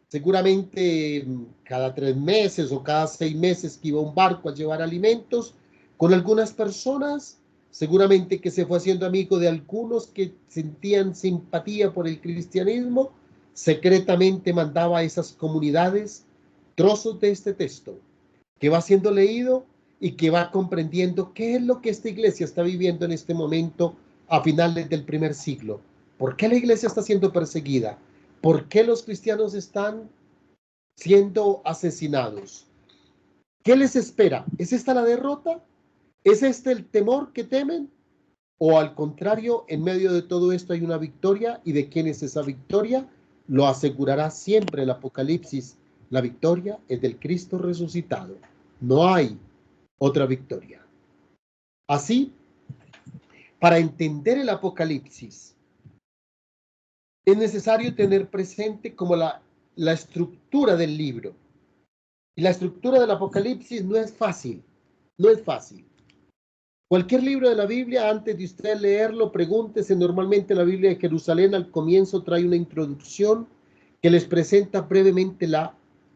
seguramente cada 3 meses o cada 6 meses que iba un barco a llevar alimentos, con algunas personas, seguramente que se fue haciendo amigo de algunos que sentían simpatía por el cristianismo, secretamente mandaba a esas comunidades trozos de este texto, que va siendo leído y que va comprendiendo qué es lo que esta iglesia está viviendo en este momento a finales del primer siglo. ¿Por qué la iglesia está siendo perseguida? ¿Por qué los cristianos están siendo asesinados? ¿Qué les espera? ¿Es esta la derrota? ¿Es este el temor que temen? ¿O al contrario, en medio de todo esto hay una victoria? ¿Y de quién es esa victoria? Lo asegurará siempre el Apocalipsis. La victoria es del Cristo resucitado. No hay otra victoria. Así, para entender el Apocalipsis, es necesario tener presente como la estructura del libro. Y la estructura del Apocalipsis no es fácil, no es fácil. Cualquier libro de la Biblia, antes de usted leerlo, pregúntese. Normalmente la Biblia de Jerusalén al comienzo trae una introducción que les presenta brevemente la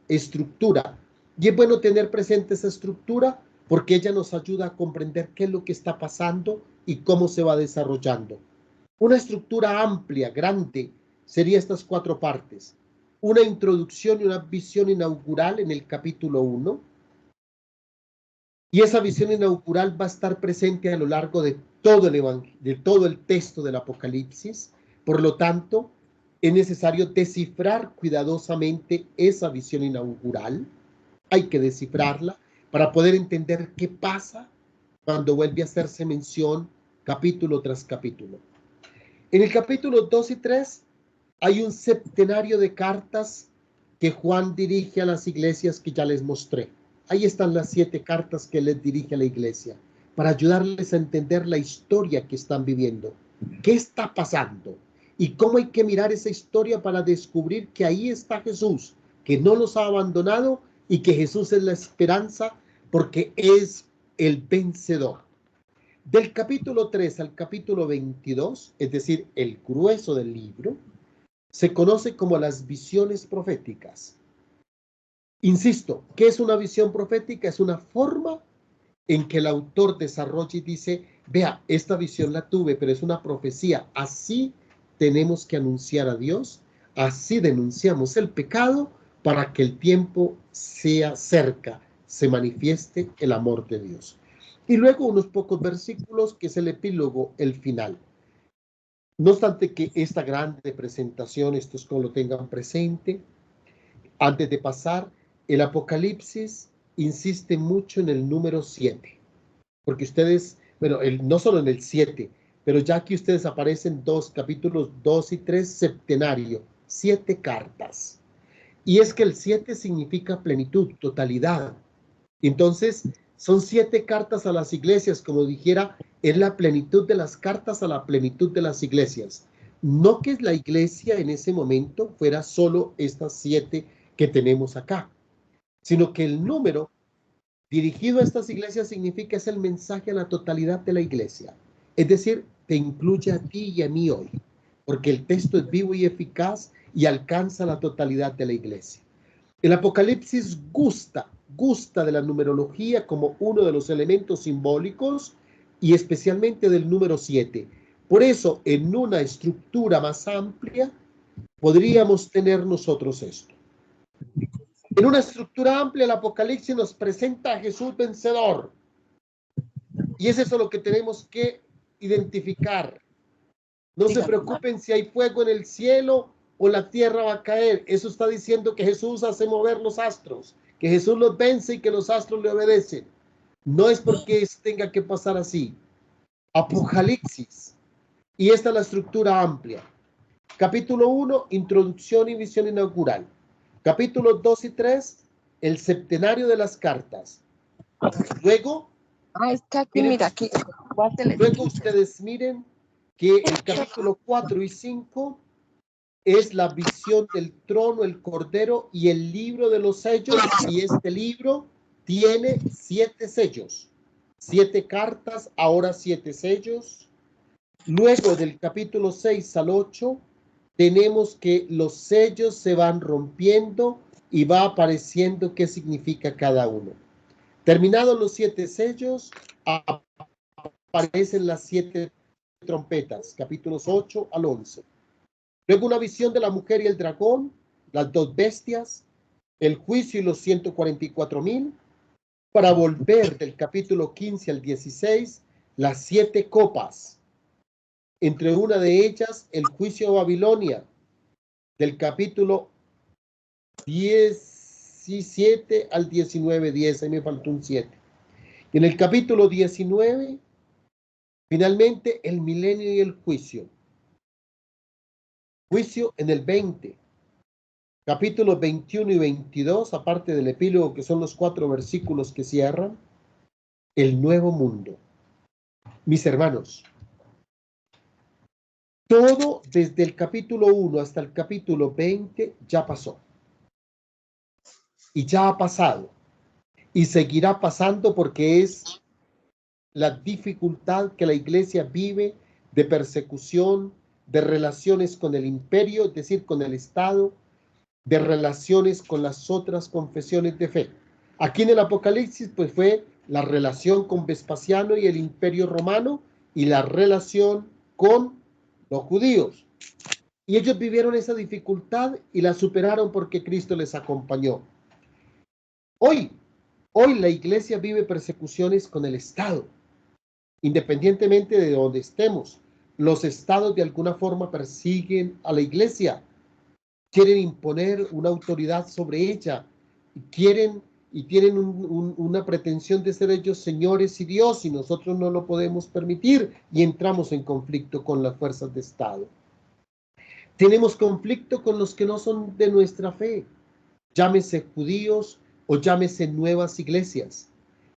estructura. Y es bueno tener presente esa estructura porque ella nos ayuda a comprender qué es lo que está pasando y cómo se va desarrollando. Una estructura amplia, grande, sería estas 4 partes. Una introducción y una visión inaugural en el capítulo 1. Y esa visión inaugural va a estar presente a lo largo de todo el texto del Apocalipsis. Por lo tanto, es necesario descifrar cuidadosamente esa visión inaugural. Hay que descifrarla para poder entender qué pasa cuando vuelve a hacerse mención capítulo tras capítulo. En el capítulo 2 y 3 hay un septenario de cartas que Juan dirige a las iglesias que ya les mostré. Ahí están las 7 cartas que les dirige a la iglesia, para ayudarles a entender la historia que están viviendo. ¿Qué está pasando? Y cómo hay que mirar esa historia para descubrir que ahí está Jesús, que no los ha abandonado y que Jesús es la esperanza porque es el vencedor. Del capítulo 3 al capítulo 22, es decir, el grueso del libro, se conoce como las visiones proféticas. Insisto, ¿qué es una visión profética? Es una forma en que el autor desarrolla y dice, vea, esta visión la tuve, pero es una profecía. Así tenemos que anunciar a Dios, así denunciamos el pecado para que el tiempo sea cerca, se manifieste el amor de Dios. Y luego unos pocos versículos que es el epílogo, el final. No obstante que esta grande presentación, esto es como lo tengan presente, antes de pasar, el Apocalipsis insiste mucho en el número 7, porque ustedes, bueno, no solo en el 7, pero ya que ustedes aparecen capítulos 2 y 3, septenario, 7 cartas. Y es que el 7 significa plenitud, totalidad. Entonces, son 7 cartas a las iglesias, como dijera, es la plenitud de las cartas a la plenitud de las iglesias. No que la iglesia en ese momento fuera solo estas 7 que tenemos acá, sino que el número dirigido a estas iglesias significa es el mensaje a la totalidad de la iglesia. Es decir, te incluye a ti y a mí hoy, porque el texto es vivo y eficaz y alcanza la totalidad de la iglesia. El Apocalipsis gusta de la numerología como uno de los elementos simbólicos y especialmente del número 7. Por eso, en una estructura más amplia, podríamos tener nosotros esto. En una estructura amplia, el Apocalipsis nos presenta a Jesús vencedor. Y es eso lo que tenemos que identificar. No se preocupen si hay fuego en el cielo o la tierra va a caer. Eso está diciendo que Jesús hace mover los astros, que Jesús los vence y que los astros le obedecen. No es porque eso tenga que pasar así. Apocalipsis. Y esta es la estructura amplia. Capítulo 1, introducción y visión inaugural. Capítulos 2 y 3, el septenario de las cartas. Luego, Ah, es que aquí, miren, mira, aquí. luego ustedes miren que el capítulo 4 y 5 es la visión del trono, el cordero y el libro de los sellos. Y este libro tiene 7 sellos, 7 cartas, ahora 7 sellos. Luego del capítulo 6 al 8 tenemos que los sellos se van rompiendo y va apareciendo qué significa cada uno. Terminados los 7 sellos, aparecen las 7 trompetas, capítulos 8 al 11. Luego una visión de la mujer y el dragón, las 2 bestias, el juicio y los 144,000, para volver del capítulo 15 al 16, las 7 copas. Entre una de ellas, el juicio de Babilonia, del capítulo 17 al 19, 10, ahí me faltó un 7. Y en el capítulo 19, finalmente, el milenio y el juicio. Juicio en el 20. Capítulos 21 y 22, aparte del epílogo, que son los 4 versículos que cierran, el nuevo mundo. Mis hermanos, todo desde el capítulo 1 hasta el capítulo 20 ya pasó. Y ya ha pasado. Y seguirá pasando porque es la dificultad que la iglesia vive de persecución, de relaciones con el imperio, es decir, con el Estado, de relaciones con las otras confesiones de fe. Aquí en el Apocalipsis, pues fue la relación con Vespasiano y el imperio romano y la relación con los judíos. Y ellos vivieron esa dificultad y la superaron porque Cristo les acompañó. Hoy la iglesia vive persecuciones con el Estado, independientemente de donde estemos. Los estados de alguna forma persiguen a la iglesia, quieren imponer una autoridad sobre ella, y tienen una pretensión de ser ellos señores y Dios, y nosotros no lo podemos permitir y entramos en conflicto con las fuerzas de Estado. Tenemos conflicto con los que no son de nuestra fe, llámese judíos o llámese nuevas iglesias.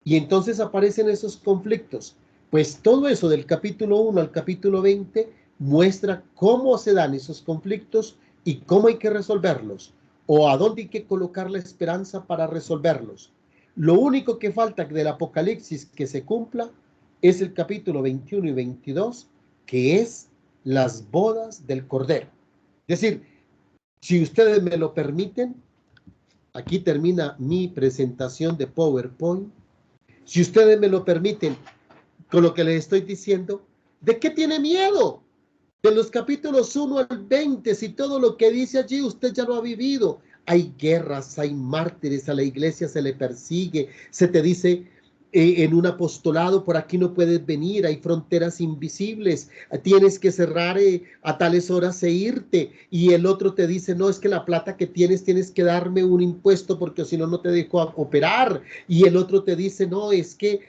Y entonces aparecen esos conflictos. Pues todo eso del capítulo 1 al capítulo 20 muestra cómo se dan esos conflictos y cómo hay que resolverlos, o a dónde hay que colocar la esperanza para resolverlos. Lo único que falta del Apocalipsis que se cumpla es el capítulo 21 y 22, que es las bodas del Cordero. Es decir, si ustedes me lo permiten, aquí termina mi presentación de PowerPoint. Si ustedes me lo permiten, con lo que les estoy diciendo, ¿de qué tiene miedo? De los capítulos 1 al 20, si todo lo que dice allí usted ya lo ha vivido. Hay guerras, hay mártires, a la iglesia se le persigue, se te dice en un apostolado, por aquí no puedes venir, hay fronteras invisibles, tienes que cerrar a tales horas e irte, y el otro te dice, no, es que la plata que tienes que darme un impuesto porque si no, no te dejo operar, y el otro te dice, no, es que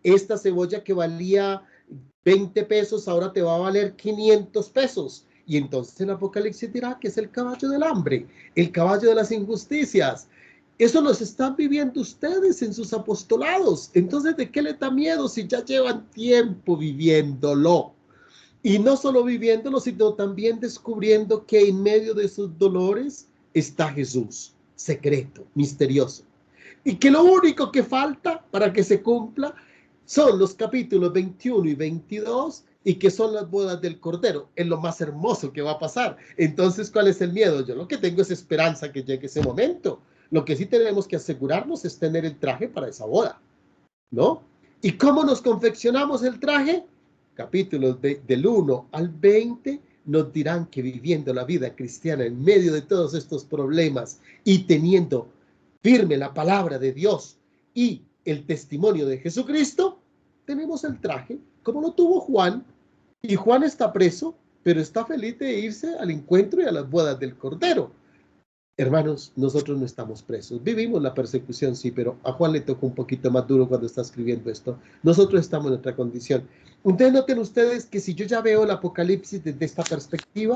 esta cebolla que valía 20 pesos ahora te va a valer 500 pesos. Y entonces el Apocalipsis dirá que es el caballo del hambre, el caballo de las injusticias. Eso los están viviendo ustedes en sus apostolados. Entonces, ¿de qué les da miedo si ya llevan tiempo viviéndolo? Y no solo viviéndolo, sino también descubriendo que en medio de sus dolores está Jesús, secreto, misterioso. Y que lo único que falta para que se cumpla son los capítulos 21 y 22, y que son las bodas del Cordero. Es lo más hermoso que va a pasar. Entonces, ¿cuál es el miedo? Yo lo que tengo es esperanza que llegue ese momento. Lo que sí tenemos que asegurarnos es tener el traje para esa boda, ¿no? ¿Y cómo nos confeccionamos el traje? Capítulos del 1 al 20 nos dirán que viviendo la vida cristiana en medio de todos estos problemas y teniendo firme la palabra de Dios y el testimonio de Jesucristo, tenemos el traje como lo tuvo Juan. Y Juan está preso, pero está feliz de irse al encuentro y a las bodas del Cordero. Hermanos, nosotros no estamos presos. Vivimos la persecución, sí, pero a Juan le tocó un poquito más duro cuando está escribiendo esto. Nosotros estamos en otra condición. Entonces noten ustedes que si yo ya veo el Apocalipsis desde esta perspectiva,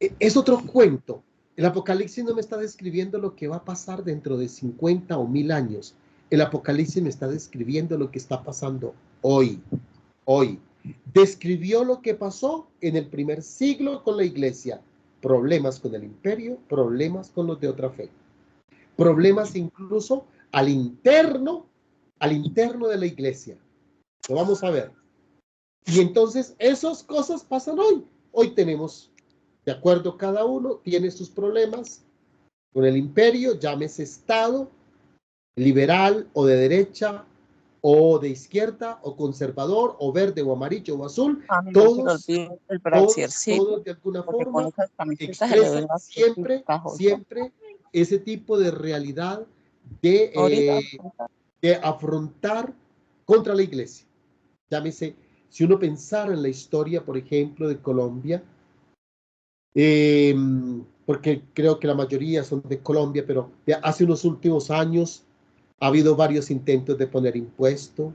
es otro cuento. El Apocalipsis no me está describiendo lo que va a pasar dentro de 50 o 1000 años. El Apocalipsis me está describiendo lo que está pasando hoy. Hoy. Describió lo que pasó en el primer siglo con la iglesia. Problemas con el imperio, problemas con los de otra fe. Problemas incluso al interno de la iglesia. Lo vamos a ver. Y entonces esas cosas pasan hoy. Hoy tenemos, de acuerdo, cada uno tiene sus problemas con el imperio, llámese Estado, liberal o de derecha, o de izquierda, o conservador, o verde, o amarillo, o azul, todos de alguna forma expresan siempre ese tipo de realidad de afrontar contra la iglesia. Llámese, si uno pensara en la historia, por ejemplo, de Colombia, porque creo que la mayoría son de Colombia, pero hace unos últimos años ha habido varios intentos de poner impuesto,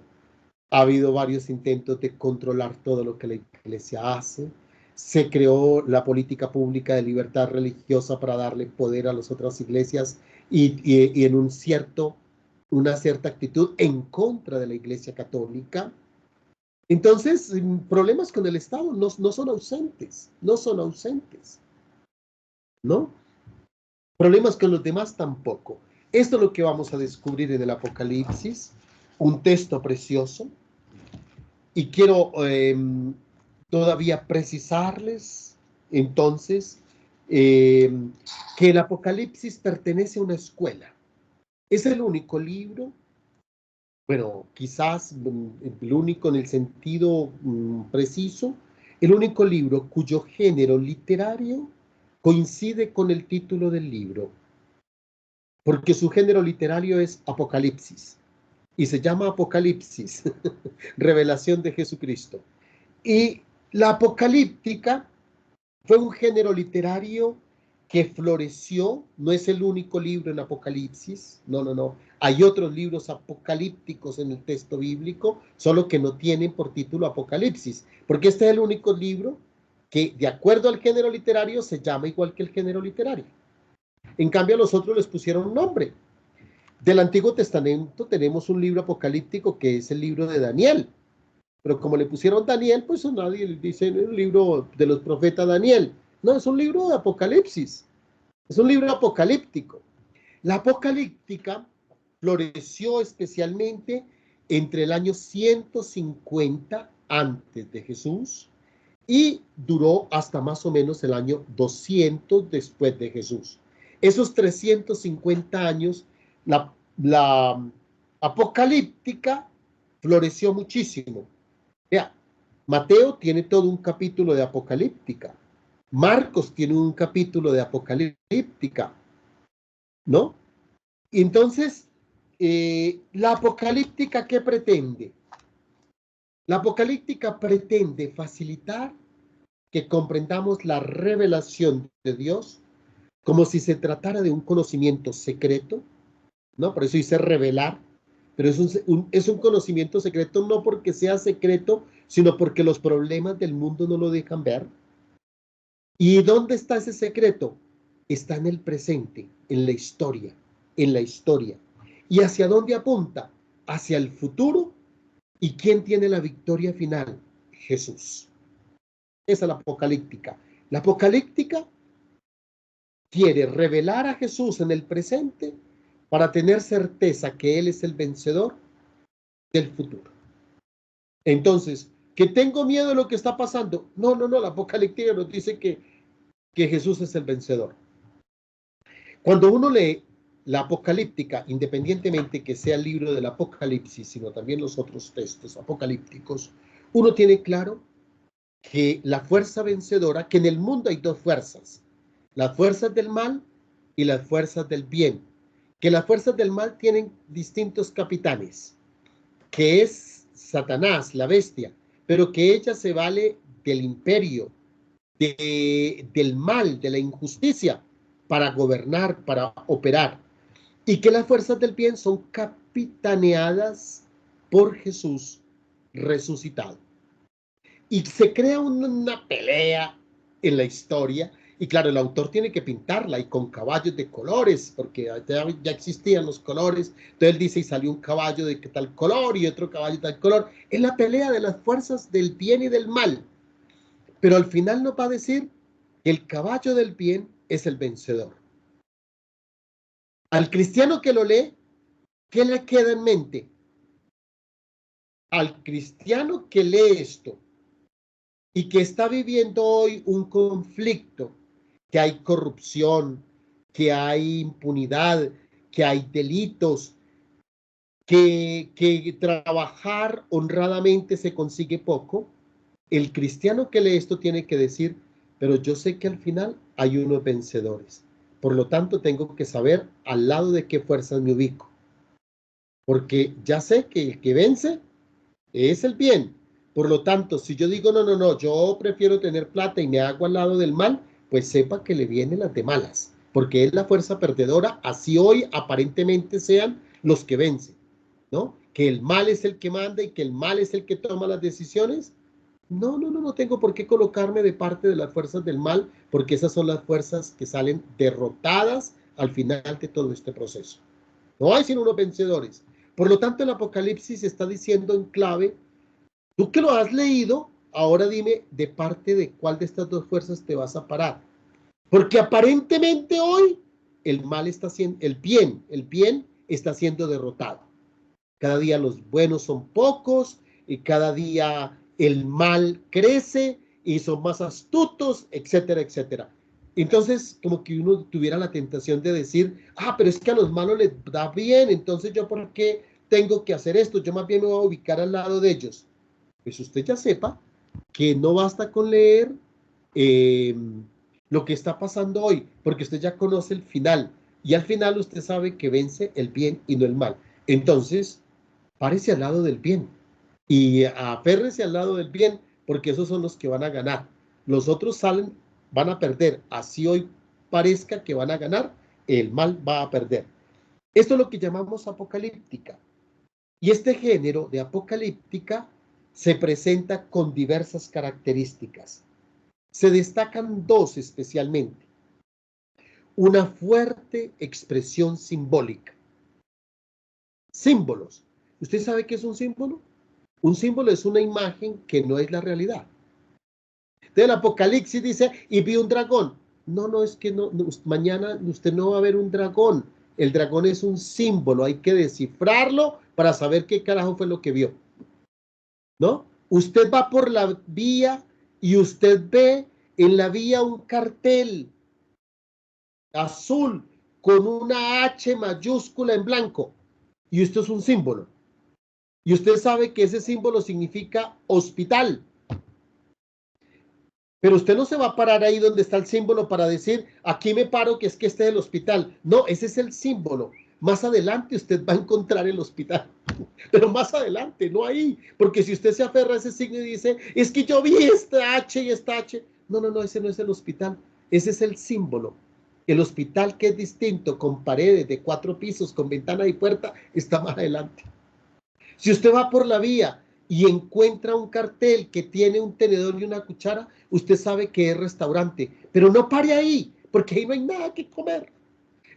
ha habido varios intentos de controlar todo lo que la iglesia hace, se creó la política pública de libertad religiosa para darle poder a las otras iglesias y en una cierta actitud en contra de la iglesia católica. Entonces, problemas con el Estado no son ausentes, ¿no? Problemas con los demás tampoco. Esto es lo que vamos a descubrir en el Apocalipsis, un texto precioso, y quiero todavía precisarles, entonces, que el Apocalipsis pertenece a una escuela. Es el único libro, bueno, quizás el único en el sentido preciso, el único libro cuyo género literario coincide con el título del libro, porque su género literario es Apocalipsis, y se llama Apocalipsis, revelación de Jesucristo. Y la apocalíptica fue un género literario que floreció, no es el único libro en Apocalipsis, no. Hay otros libros apocalípticos en el texto bíblico, solo que no tienen por título Apocalipsis, porque este es el único libro que, de acuerdo al género literario, se llama igual que el género literario. En cambio, a los otros les pusieron nombre. Del Antiguo Testamento tenemos un libro apocalíptico que es el libro de Daniel, pero como le pusieron Daniel, pues nadie dice el libro de los profetas Daniel. No, es un libro de Apocalipsis, es un libro apocalíptico. La apocalíptica floreció especialmente entre el año 150 antes de Jesús y duró hasta más o menos el año 200 después de Jesús. Esos 350 años, la apocalíptica floreció muchísimo. Vea, Mateo tiene todo un capítulo de apocalíptica. Marcos tiene un capítulo de apocalíptica, ¿no? Y entonces, la apocalíptica, ¿qué pretende? La apocalíptica pretende facilitar que comprendamos la revelación de Dios como si se tratara de un conocimiento secreto, ¿no? Por eso dice revelar, pero es un conocimiento secreto no porque sea secreto, sino porque los problemas del mundo no lo dejan ver. ¿Y dónde está ese secreto? Está en el presente, en la historia, ¿Y hacia dónde apunta? Hacia el futuro. ¿Y quién tiene la victoria final? Jesús. Esa es la apocalíptica. La apocalíptica quiere revelar a Jesús en el presente para tener certeza que Él es el vencedor del futuro. Entonces, ¿que tengo miedo de lo que está pasando? No, la apocalíptica nos dice que Jesús es el vencedor. Cuando uno lee la apocalíptica, independientemente que sea el libro del Apocalipsis, sino también los otros textos apocalípticos, uno tiene claro que la fuerza vencedora, que en el mundo hay dos fuerzas, las fuerzas del mal y las fuerzas del bien, que las fuerzas del mal tienen distintos capitanes, que es Satanás, la bestia, pero que ella se vale del imperio, del mal, de la injusticia, para gobernar, para operar, y que las fuerzas del bien son capitaneadas por Jesús resucitado. Y se crea una pelea en la historia, Y claro, el autor tiene que pintarla y con caballos de colores, porque ya existían los colores. Entonces él dice, y salió un caballo de tal color y otro caballo de tal color. Es la pelea de las fuerzas del bien y del mal. Pero al final nos va a decir que el caballo del bien es el vencedor. Al cristiano que lo lee, ¿qué le queda en mente? Al cristiano que lee esto y que está viviendo hoy un conflicto, que hay corrupción, que hay impunidad, que hay delitos, que trabajar honradamente se consigue poco, el cristiano que lee esto tiene que decir, pero yo sé que al final hay unos vencedores. Por lo tanto, tengo que saber al lado de qué fuerzas me ubico. Porque ya sé que el que vence es el bien. Por lo tanto, si yo digo, no, yo prefiero tener plata y me hago al lado del mal, pues sepa que le vienen las de malas. Porque es la fuerza perdedora, así hoy aparentemente sean los que vencen, ¿no? Que el mal es el que manda y que el mal es el que toma las decisiones. No tengo por qué colocarme de parte de las fuerzas del mal, porque esas son las fuerzas que salen derrotadas al final de todo este proceso. No hay sino unos vencedores. Por lo tanto, el Apocalipsis está diciendo en clave, tú que lo has leído, ahora dime de parte de cuál de estas dos fuerzas te vas a parar. Porque aparentemente hoy el mal está siendo, el bien está siendo derrotado. Cada día los buenos son pocos y cada día el mal crece y son más astutos, etcétera, etcétera. Entonces, como que uno tuviera la tentación de decir, pero es que a los malos les da bien, entonces yo ¿por qué tengo que hacer esto? Yo más bien me voy a ubicar al lado de ellos. Pues usted ya sepa que no basta con leer lo que está pasando hoy, porque usted ya conoce el final, y al final usted sabe que vence el bien y no el mal. Entonces, párese al lado del bien y aférrese al lado del bien, porque esos son los que van a ganar. Los otros van a perder. Así hoy parezca que van a ganar, el mal va a perder. Esto es lo que llamamos apocalíptica. Y este género de apocalíptica se presenta con diversas características. Se destacan dos especialmente. Una fuerte expresión simbólica. Símbolos. ¿Usted sabe qué es un símbolo? Un símbolo es una imagen que no es la realidad. El Apocalipsis dice, y vi un dragón. No, es que no, mañana usted no va a ver un dragón. El dragón es un símbolo, hay que descifrarlo para saber qué carajo fue lo que vio. ¿No? Usted va por la vía y usted ve en la vía un cartel azul con una H mayúscula en blanco. Y esto es un símbolo. Y usted sabe que ese símbolo significa hospital. Pero usted no se va a parar ahí donde está el símbolo para decir, aquí me paro que es que este es el hospital. No, ese es el símbolo. Más adelante usted va a encontrar el hospital. Pero más adelante, no ahí. Porque si usted se aferra a ese signo y dice, es que yo vi esta H y esta H. No, ese no es el hospital. Ese es el símbolo. El hospital, que es distinto, con paredes de 4 pisos, con ventana y puerta, está más adelante. Si usted va por la vía y encuentra un cartel que tiene un tenedor y una cuchara, usted sabe que es restaurante. Pero no pare ahí, porque ahí no hay nada que comer.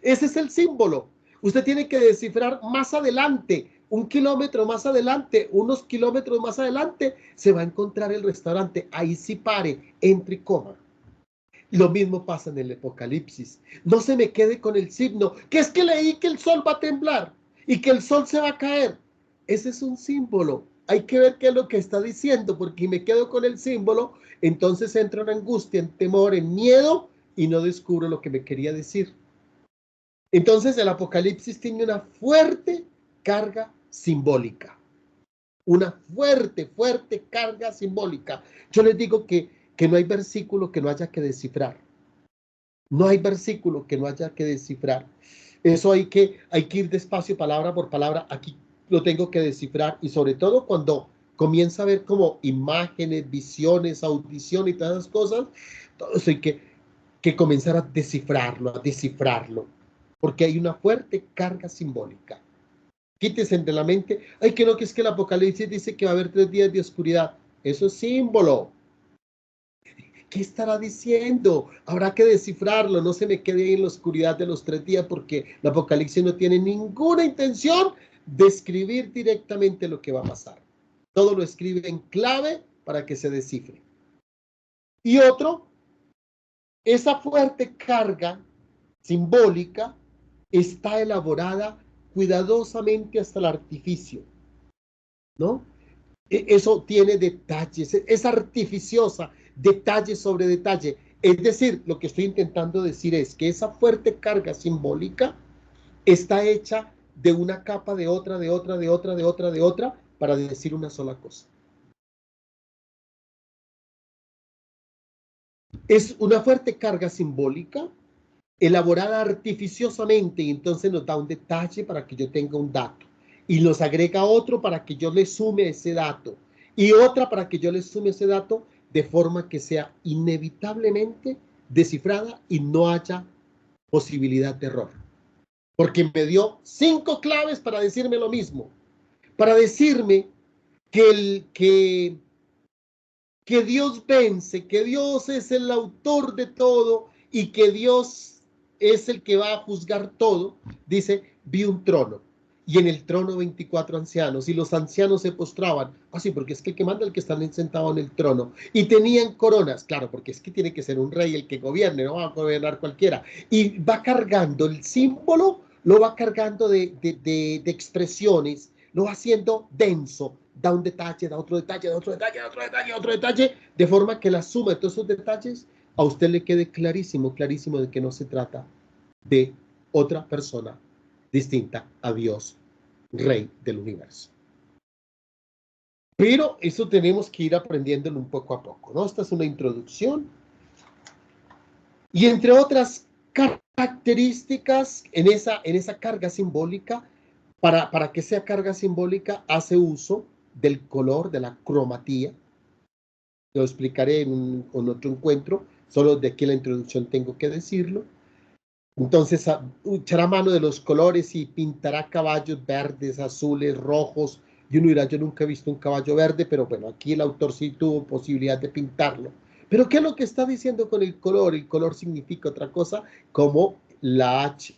Ese es el símbolo. Usted tiene que descifrar más adelante, 1 kilómetro más adelante, unos kilómetros más adelante, se va a encontrar el restaurante. Ahí sí pare, entre y coma. Lo mismo pasa en el Apocalipsis. No se me quede con el signo, que es que leí que el sol va a temblar y que el sol se va a caer. Ese es un símbolo. Hay que ver qué es lo que está diciendo, porque si me quedo con el símbolo, entonces entro en angustia, en temor, en miedo y no descubro lo que me quería decir. Entonces el Apocalipsis tiene una fuerte carga simbólica. Una fuerte carga simbólica. Yo les digo que no hay versículo que no haya que descifrar. No hay versículo que no haya que descifrar. Eso hay que ir despacio, palabra por palabra. Aquí lo tengo que descifrar, y sobre todo cuando comienza a ver como imágenes, visiones, audición y todas esas cosas, todo eso hay que comenzar a descifrarlo, porque hay una fuerte carga simbólica. Quítese de la mente, que no, que es que el Apocalipsis dice que va a haber 3 días de oscuridad. Eso es símbolo. ¿Qué estará diciendo? Habrá que descifrarlo, no se me quede ahí en la oscuridad de los 3 días, porque el Apocalipsis no tiene ninguna intención de escribir directamente lo que va a pasar. Todo lo escribe en clave para que se descifre. Y otro, esa fuerte carga simbólica está elaborada cuidadosamente hasta el artificio, ¿no? Eso tiene detalles, es artificiosa, detalle sobre detalle. Es decir, lo que estoy intentando decir es que esa fuerte carga simbólica está hecha de una capa, de otra, de otra, de otra, de otra, de otra, para decir una sola cosa. Es una fuerte carga simbólica elaborada artificiosamente, y entonces nos da un detalle para que yo tenga un dato, y nos agrega otro para que yo le sume ese dato, y otra para que yo le sume ese dato, de forma que sea inevitablemente descifrada y no haya posibilidad de error. Porque me dio 5 claves para decirme lo mismo, para decirme que Dios vence, que Dios es el autor de todo y que Dios es el que va a juzgar todo. Dice, vi un trono y en el trono 24 ancianos, y los ancianos se postraban. Sí, porque es que el que manda, el que está sentado en el trono, y tenían coronas. Claro, porque es que tiene que ser un rey el que gobierne, no va a gobernar cualquiera. Y va cargando el símbolo, lo va cargando de expresiones, lo va haciendo denso, da un detalle, da otro detalle, da otro detalle, da otro detalle, da otro detalle, de forma que la suma de todos esos detalles a usted le quede clarísimo, clarísimo de que no se trata de otra persona distinta a Dios, Rey del universo. Pero eso tenemos que ir aprendiéndolo un poco a poco, ¿no? Esta es una introducción. Y entre otras características, en esa carga simbólica, para que sea carga simbólica, hace uso del color, de la cromatía. Lo explicaré en otro encuentro, solo de aquí en la introducción tengo que decirlo. Entonces, echará mano de los colores y pintará caballos verdes, azules, rojos. Y uno dirá, yo nunca he visto un caballo verde, pero bueno, aquí el autor sí tuvo posibilidad de pintarlo. Pero ¿qué es lo que está diciendo con el color? El color significa otra cosa, como la H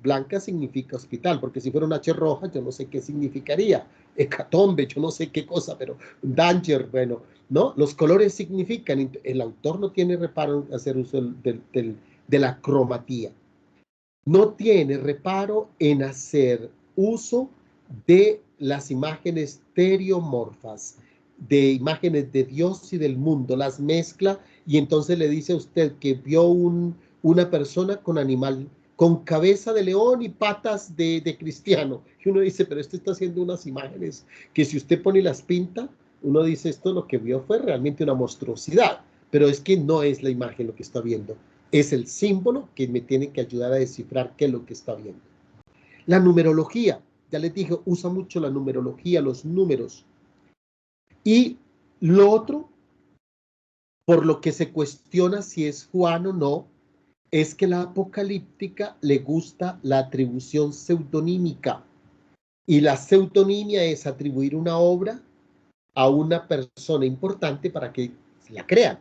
blanca significa hospital, porque si fuera una H roja, yo no sé qué significaría. Hecatombe, yo no sé qué cosa, pero danger, bueno, ¿no? Los colores significan, el autor no tiene reparo en hacer uso de la cromatía. No tiene reparo en hacer uso de las imágenes stereomorfas, de imágenes de Dios y del mundo, las mezcla, y entonces le dice a usted que vio una persona con animal, con cabeza de león y patas de cristiano. Y uno dice, pero este está haciendo unas imágenes que si usted pone y las pinta, uno dice, esto lo que vio fue realmente una monstruosidad, pero es que no es la imagen lo que está viendo. Es el símbolo que me tiene que ayudar a descifrar qué es lo que está viendo. La numerología, ya les dije, usa mucho la numerología, los números. Y lo otro, por lo que se cuestiona si es Juan o no, es que la apocalíptica le gusta la atribución pseudonímica. Y la pseudonimia es atribuir una obra a una persona importante para que la crean.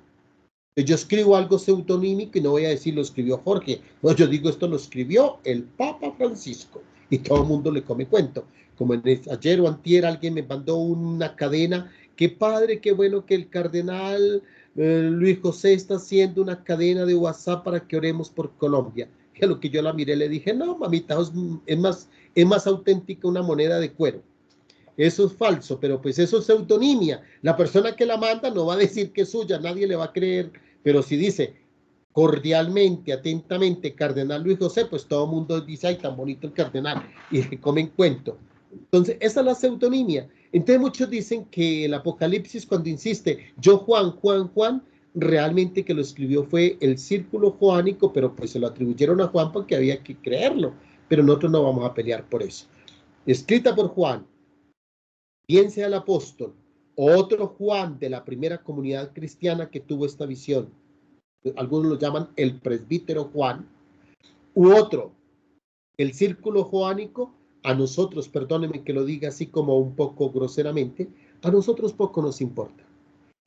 Yo escribo algo pseudonímico y no voy a decir lo escribió Jorge. No, yo digo esto lo escribió el Papa Francisco. Y todo el mundo le come cuento. Como ayer o antier alguien me mandó una cadena. Qué padre, qué bueno que el cardenal Luis José está haciendo una cadena de WhatsApp para que oremos por Colombia. Y a lo que yo la miré le dije, no, mamita, es más auténtica una moneda de cuero. Eso es falso, pero pues eso es pseudonimia. La persona que la manda no va a decir que es suya, nadie le va a creer, pero si dice cordialmente, atentamente, Cardenal Luis José, pues todo el mundo dice, ay, tan bonito el cardenal, y le comen cuento. Entonces, esa es la pseudonimia. Entonces, muchos dicen que el Apocalipsis, cuando insiste, yo Juan, realmente que lo escribió fue el círculo joánico, pero pues se lo atribuyeron a Juan porque había que creerlo, pero nosotros no vamos a pelear por eso. Escrita por Juan, bien sea el apóstol o otro Juan de la primera comunidad cristiana que tuvo esta visión, algunos lo llaman el presbítero Juan, u otro, el círculo joánico, a nosotros, perdónenme que lo diga así como un poco groseramente, a nosotros poco nos importa.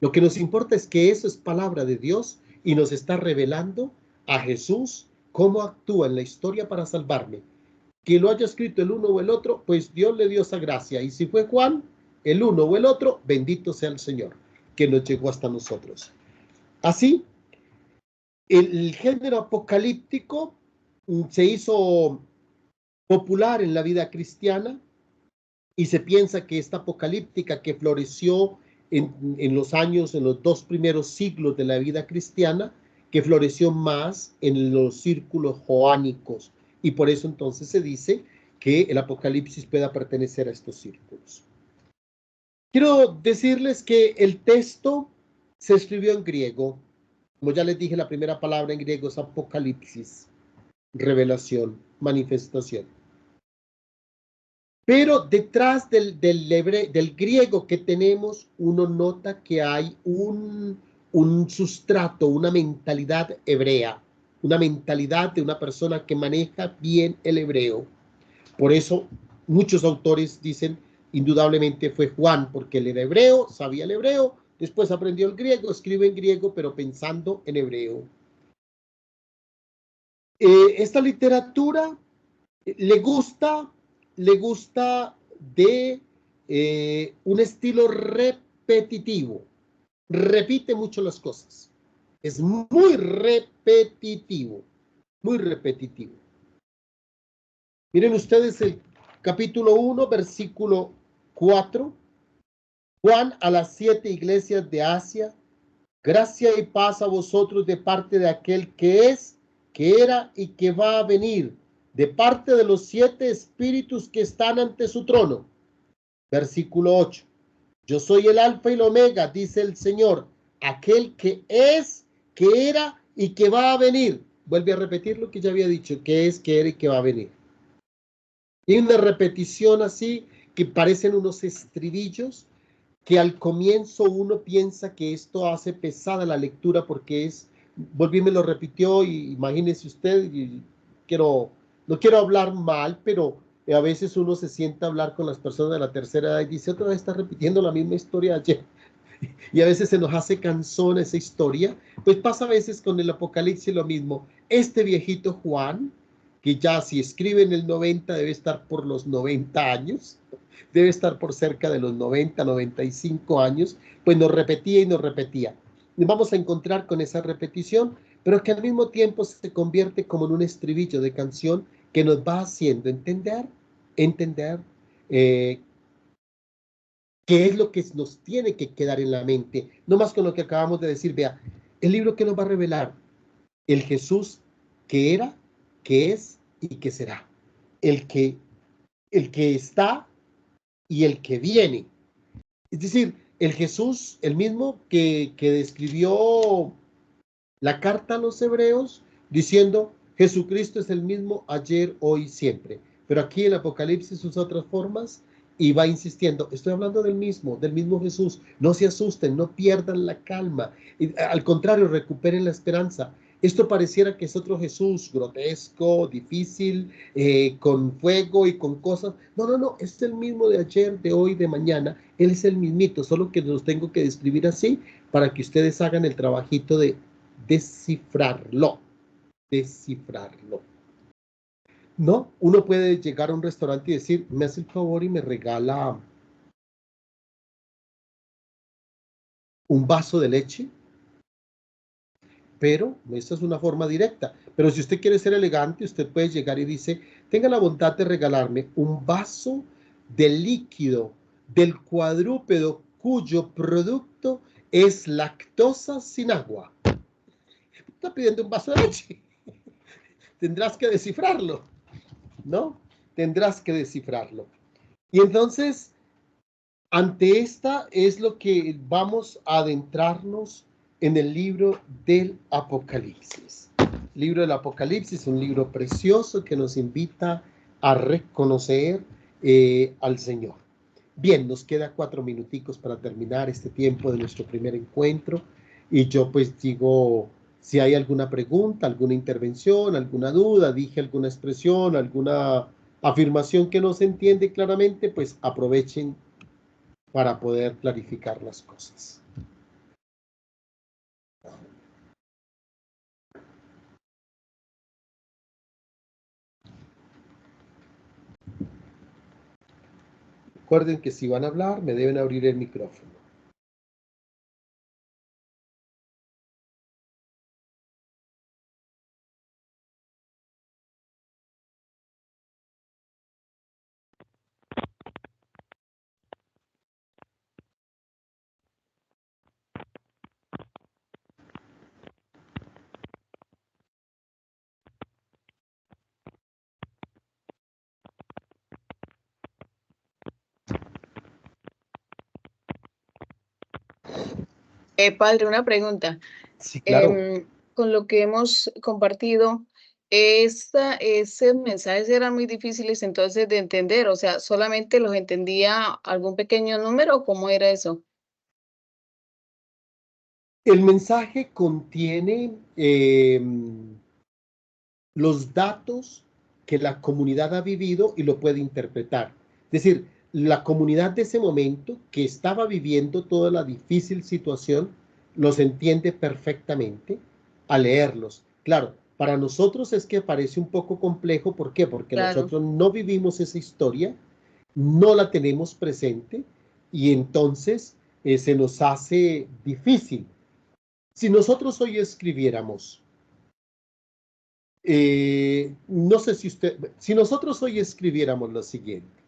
Lo que nos importa es que eso es palabra de Dios y nos está revelando a Jesús, cómo actúa en la historia para salvarme. Que lo haya escrito el uno o el otro, pues Dios le dio esa gracia. Y si fue Juan, el uno o el otro, bendito sea el Señor, que nos llegó hasta nosotros. Así, el género apocalíptico se hizo popular en la vida cristiana y se piensa que esta apocalíptica que floreció en los años, en los 2 primeros siglos de la vida cristiana, que floreció más en los círculos joánicos, y por eso entonces se dice que el Apocalipsis pueda pertenecer a estos círculos. Quiero decirles que el texto se escribió en griego. Como ya les dije, la primera palabra en griego es Apocalipsis, revelación, manifestación. Pero detrás del griego que tenemos, uno nota que hay un sustrato, una mentalidad hebrea, una mentalidad de una persona que maneja bien el hebreo. Por eso muchos autores dicen, indudablemente fue Juan, porque él era hebreo, sabía el hebreo, después aprendió el griego, escribe en griego, pero pensando en hebreo. Esta literatura le gusta de un estilo repetitivo. Repite mucho las cosas. Es muy repetitivo. Muy repetitivo. Miren ustedes el capítulo 1, versículo 4. Juan a las 7 iglesias de Asia. Gracia y paz a vosotros de parte de aquel que es, que era y que va a venir, de parte de los 7 espíritus que están ante su trono. Versículo 8. Yo soy el alfa y el omega, dice el Señor, aquel que es, que era y que va a venir. Vuelve a repetir lo que ya había dicho, que es, que era y que va a venir. Y una repetición así, que parecen unos estribillos, que al comienzo uno piensa que esto hace pesada la lectura porque volví me lo repitió y imagínese usted, y no quiero hablar mal, pero a veces uno se sienta a hablar con las personas de la tercera edad y dice, otra vez está repitiendo la misma historia ayer. Y a veces se nos hace cansón esa historia. Pues pasa a veces con el Apocalipsis lo mismo. Este viejito Juan, que ya si escribe en el 90 debe estar por los 90 años, debe estar por cerca de los 90, 95 años, pues nos repetía y nos repetía. Nos vamos a encontrar con esa repetición, pero que al mismo tiempo se convierte como en un estribillo de canción que nos va haciendo entender qué es lo que nos tiene que quedar en la mente. No más con lo que acabamos de decir, vea, el libro que nos va a revelar el Jesús que era, que es y que será. El que está y el que viene. Es decir, el Jesús, el mismo que describió la carta a los hebreos, diciendo, Jesucristo es el mismo ayer, hoy, siempre. Pero aquí el Apocalipsis usa otras formas y va insistiendo, estoy hablando del mismo Jesús. No se asusten, no pierdan la calma. Al contrario, recuperen la esperanza. Esto pareciera que es otro Jesús grotesco, difícil, con fuego y con cosas. No, es el mismo de ayer, de hoy, de mañana. Él es el mismito, solo que los tengo que describir así para que ustedes hagan el trabajito de descifrarlo. No, uno puede llegar a un restaurante y decir, me hace el favor y me regala un vaso de leche. Pero esta es una forma directa. Pero si usted quiere ser elegante, usted puede llegar y dice, tenga la bondad de regalarme un vaso de líquido del cuadrúpedo cuyo producto es lactosa sin agua. Está pidiendo un vaso de leche. Tendrás que descifrarlo, ¿no? Tendrás que descifrarlo. Y entonces, ante esta es lo que vamos a adentrarnos en el libro del Apocalipsis. El libro del Apocalipsis es un libro precioso que nos invita a reconocer al Señor. Bien, nos queda 4 minuticos para terminar este tiempo de nuestro primer encuentro. Y yo pues digo, si hay alguna pregunta, alguna intervención, alguna duda, dije alguna expresión, alguna afirmación que no se entiende claramente, pues aprovechen para poder clarificar las cosas. Recuerden que si van a hablar, me deben abrir el micrófono. Padre, una pregunta. Sí, claro. Con lo que hemos compartido, esos mensajes eran muy difíciles entonces de entender, o sea, ¿solamente los entendía algún pequeño número o cómo era eso? El mensaje contiene los datos que la comunidad ha vivido y lo puede interpretar. Es decir, la comunidad de ese momento que estaba viviendo toda la difícil situación, los entiende perfectamente al leerlos. Claro, para nosotros es que parece un poco complejo. ¿Por qué? Porque Claro. nosotros no vivimos esa historia, no la tenemos presente y entonces se nos hace difícil. Si nosotros hoy escribiéramos, no sé si nosotros hoy escribiéramos lo siguiente: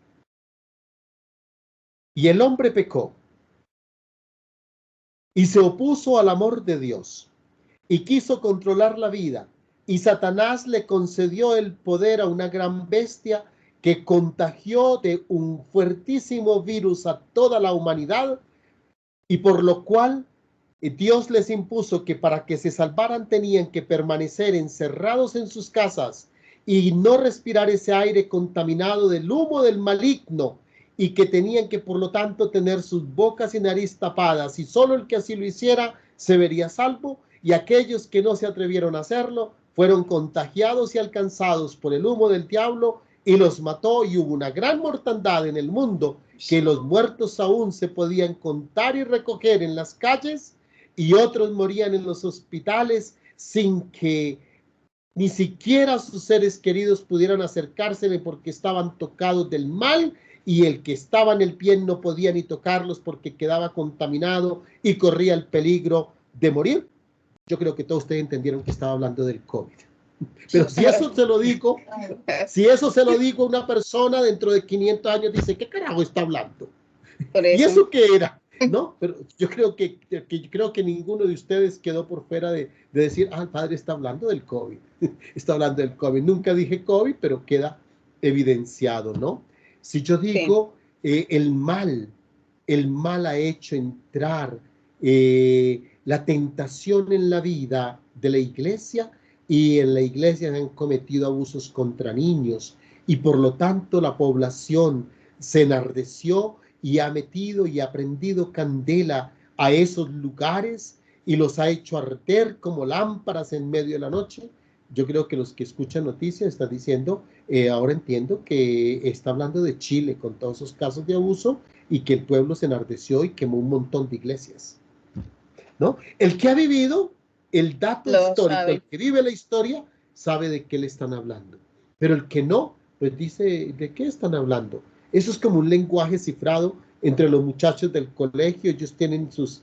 y el hombre pecó y se opuso al amor de Dios y quiso controlar la vida, y Satanás le concedió el poder a una gran bestia que contagió de un fuertísimo virus a toda la humanidad, y por lo cual Dios les impuso que para que se salvaran tenían que permanecer encerrados en sus casas y no respirar ese aire contaminado del humo del maligno, y que tenían que por lo tanto tener sus bocas y nariz tapadas, y solo el que así lo hiciera se vería salvo, y aquellos que no se atrevieron a hacerlo fueron contagiados y alcanzados por el humo del diablo y los mató, y hubo una gran mortandad en el mundo, que los muertos aún se podían contar y recoger en las calles, y otros morían en los hospitales sin que ni siquiera sus seres queridos pudieran acercársele porque estaban tocados del mal, y el que estaba en el pie no podía ni tocarlos porque quedaba contaminado y corría el peligro de morir. Yo creo que todos ustedes entendieron que estaba hablando del COVID. Pero si eso se lo digo, a una persona dentro de 500 años, dice, ¿qué carajo está hablando? Por ¿Y eso. eso qué era? ¿No? Pero yo creo que ninguno de ustedes quedó por fuera de decir, el padre está hablando del COVID. Está hablando del COVID. Nunca dije COVID, pero queda evidenciado, ¿no? Si yo digo el mal ha hecho entrar la tentación en la vida de la iglesia, y en la iglesia se han cometido abusos contra niños, y por lo tanto la población se enardeció y ha metido y ha prendido candela a esos lugares y los ha hecho arder como lámparas en medio de la noche. Yo creo que los que escuchan noticias están diciendo, ahora entiendo que está hablando de Chile con todos esos casos de abuso, y que el pueblo se enardeció y quemó un montón de iglesias, ¿no? El que ha vivido el dato Lo histórico, el sabe. que vive la historia, sabe de qué le están hablando. Pero el que no, pues dice, ¿de qué están hablando? Eso es como un lenguaje cifrado entre los muchachos del colegio. Ellos tienen sus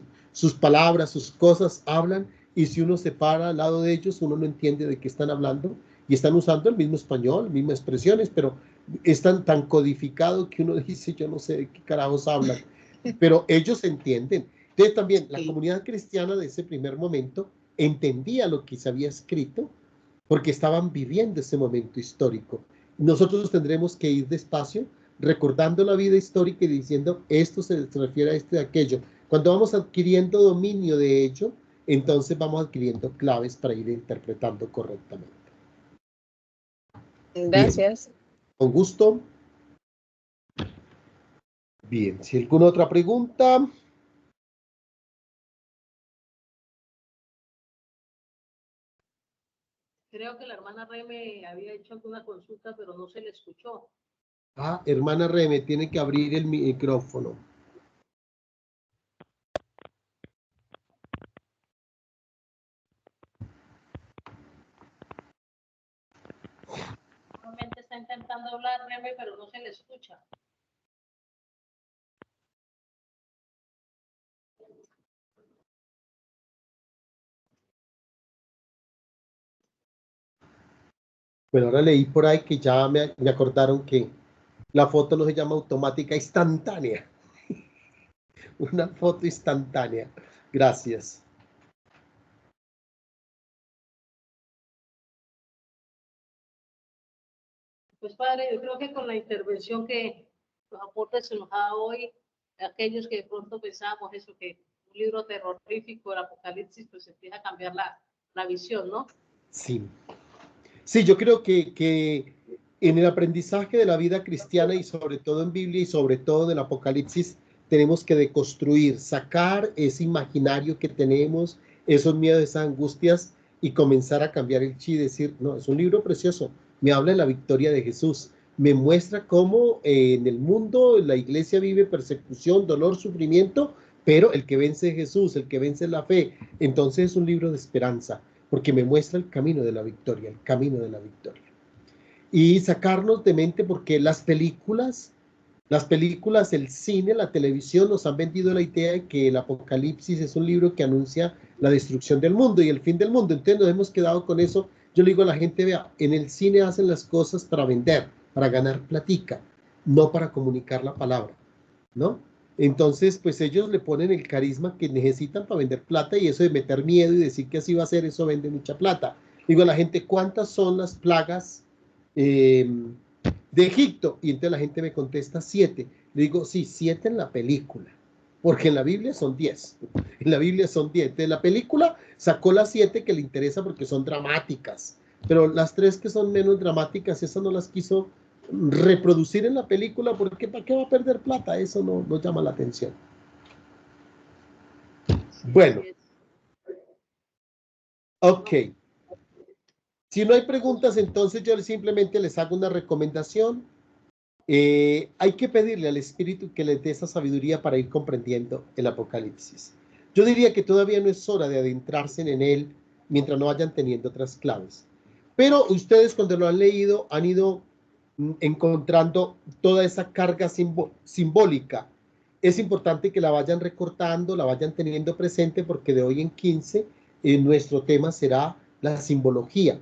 palabras, sus cosas, hablan, y si uno se para al lado de ellos, uno no entiende de qué están hablando, y están usando el mismo español, mismas expresiones, pero están tan codificado que uno dice, yo no sé de qué carajos hablan, pero ellos entienden. Entonces también la comunidad cristiana de ese primer momento entendía lo que se había escrito porque estaban viviendo ese momento histórico. Nosotros tendremos que ir despacio recordando la vida histórica y diciendo, esto se refiere a esto y aquello. Cuando vamos adquiriendo dominio de ello, entonces vamos adquiriendo claves para ir interpretando correctamente. Bien, Gracias. con gusto. Bien, si alguna otra pregunta. Creo que la hermana Reme había hecho alguna consulta, pero no se le escuchó. Hermana Reme, tiene que abrir el micrófono. Nuevamente está intentando hablar Reme, pero no se le escucha. Bueno, ahora leí por ahí que ya me acordaron que la foto no se llama automática, instantánea. Una foto instantánea. Gracias. Pues padre, yo creo que con la intervención que los aportes se nos ha dado hoy, aquellos que de pronto pensamos eso, que un libro terrorífico, el Apocalipsis, pues empieza a cambiar la visión, ¿no? Sí. Sí, yo creo que en el aprendizaje de la vida cristiana y sobre todo en Biblia y sobre todo en el Apocalipsis, tenemos que deconstruir, sacar ese imaginario que tenemos, esos miedos, esas angustias y comenzar a cambiar el chi y decir, no, es un libro precioso, me habla de la victoria de Jesús, me muestra cómo en el mundo la iglesia vive persecución, dolor, sufrimiento, pero el que vence es Jesús, el que vence es la fe. Entonces es un libro de esperanza, porque me muestra el camino de la victoria, el camino de la victoria. Y sacarnos de mente porque las películas, el cine, la televisión nos han vendido la idea de que el Apocalipsis es un libro que anuncia la destrucción del mundo y el fin del mundo. Entonces nos hemos quedado con eso. Yo le digo a la gente, vea, en el cine hacen las cosas para vender, para ganar platica, no para comunicar la palabra, ¿no? Entonces, pues ellos le ponen el carisma que necesitan para vender plata y eso de meter miedo y decir que así va a ser, eso vende mucha plata. Digo a la gente, ¿cuántas son las plagas de Egipto? Y entonces la gente me contesta 7. Le digo, sí, 7 en la película, porque en la Biblia son 10. En la Biblia son 10. Entonces la película sacó las 7 que le interesa porque son dramáticas, pero las 3 que son menos dramáticas, esas no las quiso reproducir en la película porque ¿para qué va a perder plata? Eso no llama la atención. Bueno. Ok. Si no hay preguntas, entonces yo simplemente les hago una recomendación. Hay que pedirle al Espíritu que les dé esa sabiduría para ir comprendiendo el Apocalipsis. Yo diría que todavía no es hora de adentrarse en él mientras no vayan teniendo otras claves. Pero ustedes cuando lo han leído han ido encontrando toda esa carga simbólica. Es importante que la vayan recortando, la vayan teniendo presente porque de hoy en 15 nuestro tema será la simbología,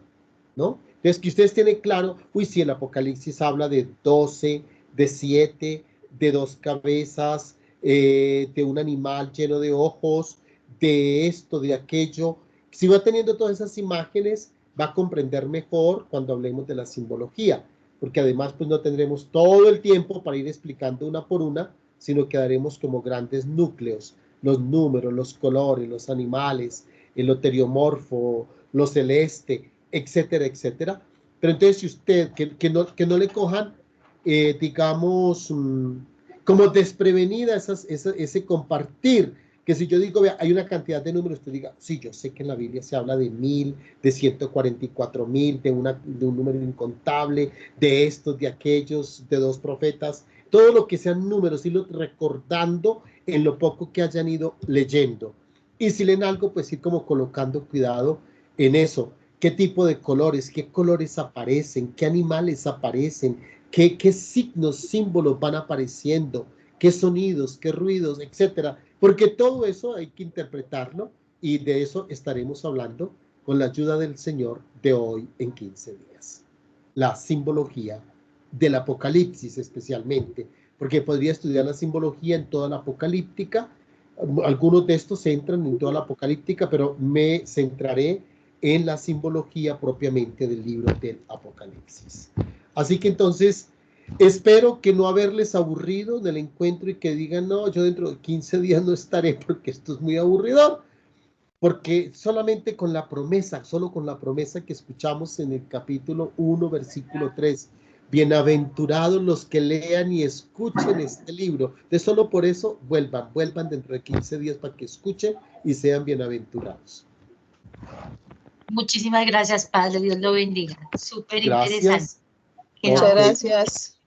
¿no? Entonces, que ustedes tienen claro, uy, si el Apocalipsis habla de 12, de 7, de 2 cabezas, de un animal lleno de ojos, de esto, de aquello. Si va teniendo todas esas imágenes, va a comprender mejor cuando hablemos de la simbología, porque además pues no tendremos todo el tiempo para ir explicando una por una, sino que daremos como grandes núcleos, los números, los colores, los animales, el loteriomorfo, lo celeste, etcétera, etcétera. Pero entonces si usted, que no le cojan, digamos, como desprevenida ese compartir, que si yo digo, vea, hay una cantidad de números, usted diga, sí, yo sé que en la Biblia se habla de 1000, de 144,000, de un número incontable, de estos, de aquellos, de 2 profetas, todo lo que sean números, irlo recordando en lo poco que hayan ido leyendo. Y si leen algo, pues ir como colocando cuidado en eso. ¿Qué tipo de colores? ¿Qué colores aparecen? ¿Qué animales aparecen? ¿Qué signos, símbolos van apareciendo? ¿Qué sonidos? ¿Qué ruidos? Etcétera. Porque todo eso hay que interpretarlo y de eso estaremos hablando con la ayuda del Señor de hoy en 15 días. La simbología del Apocalipsis especialmente, porque podría estudiar la simbología en toda la apocalíptica. Algunos de estos se entran en toda la apocalíptica, pero me centraré en la simbología propiamente del libro del Apocalipsis. Así que entonces, espero que no haberles aburrido del encuentro y que digan, no, yo dentro de 15 días no estaré porque esto es muy aburridor, porque solamente con la promesa, solo con la promesa que escuchamos en el capítulo 1, versículo 3, bienaventurados los que lean y escuchen este libro. De solo por eso vuelvan dentro de 15 días para que escuchen y sean bienaventurados. Muchísimas gracias, Padre. Dios lo bendiga. Súper interesante. Muchas gracias.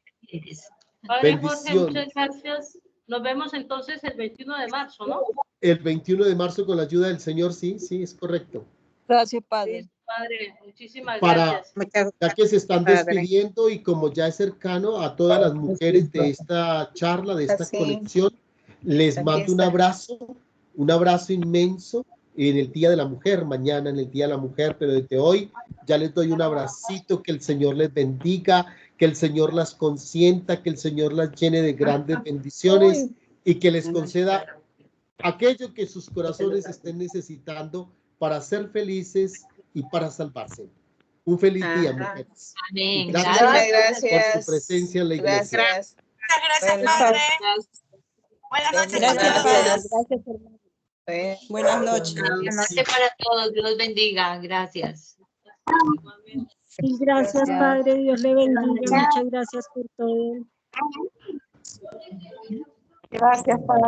Padre Jorge, muchas gracias. Nos vemos entonces el 21 de marzo, ¿no? El 21 de marzo con la ayuda del Señor, sí, es correcto. Gracias, Padre. Sí, Padre, muchísimas gracias. Ya que se están despidiendo y como ya es cercano a todas las mujeres de esta charla, de esta conexión, les mando un abrazo inmenso en el Día de la Mujer, mañana en el Día de la Mujer, pero desde hoy Ya les doy un abracito, que el Señor les bendiga, que el Señor las consienta, que el Señor las llene de grandes bendiciones y que les conceda aquello que sus corazones estén necesitando para ser felices y para salvarse. Un feliz día, mujeres. Amén. Gracias por su presencia en la iglesia. Gracias. Muchas gracias, padre. Buenas noches a Gracias, todos. padre. Gracias, hermano. Buenas noches. Buenas noches para todos. Dios los bendiga. Gracias. Y gracias, Padre, Dios le bendiga. Muchas gracias por todo. Gracias, Padre.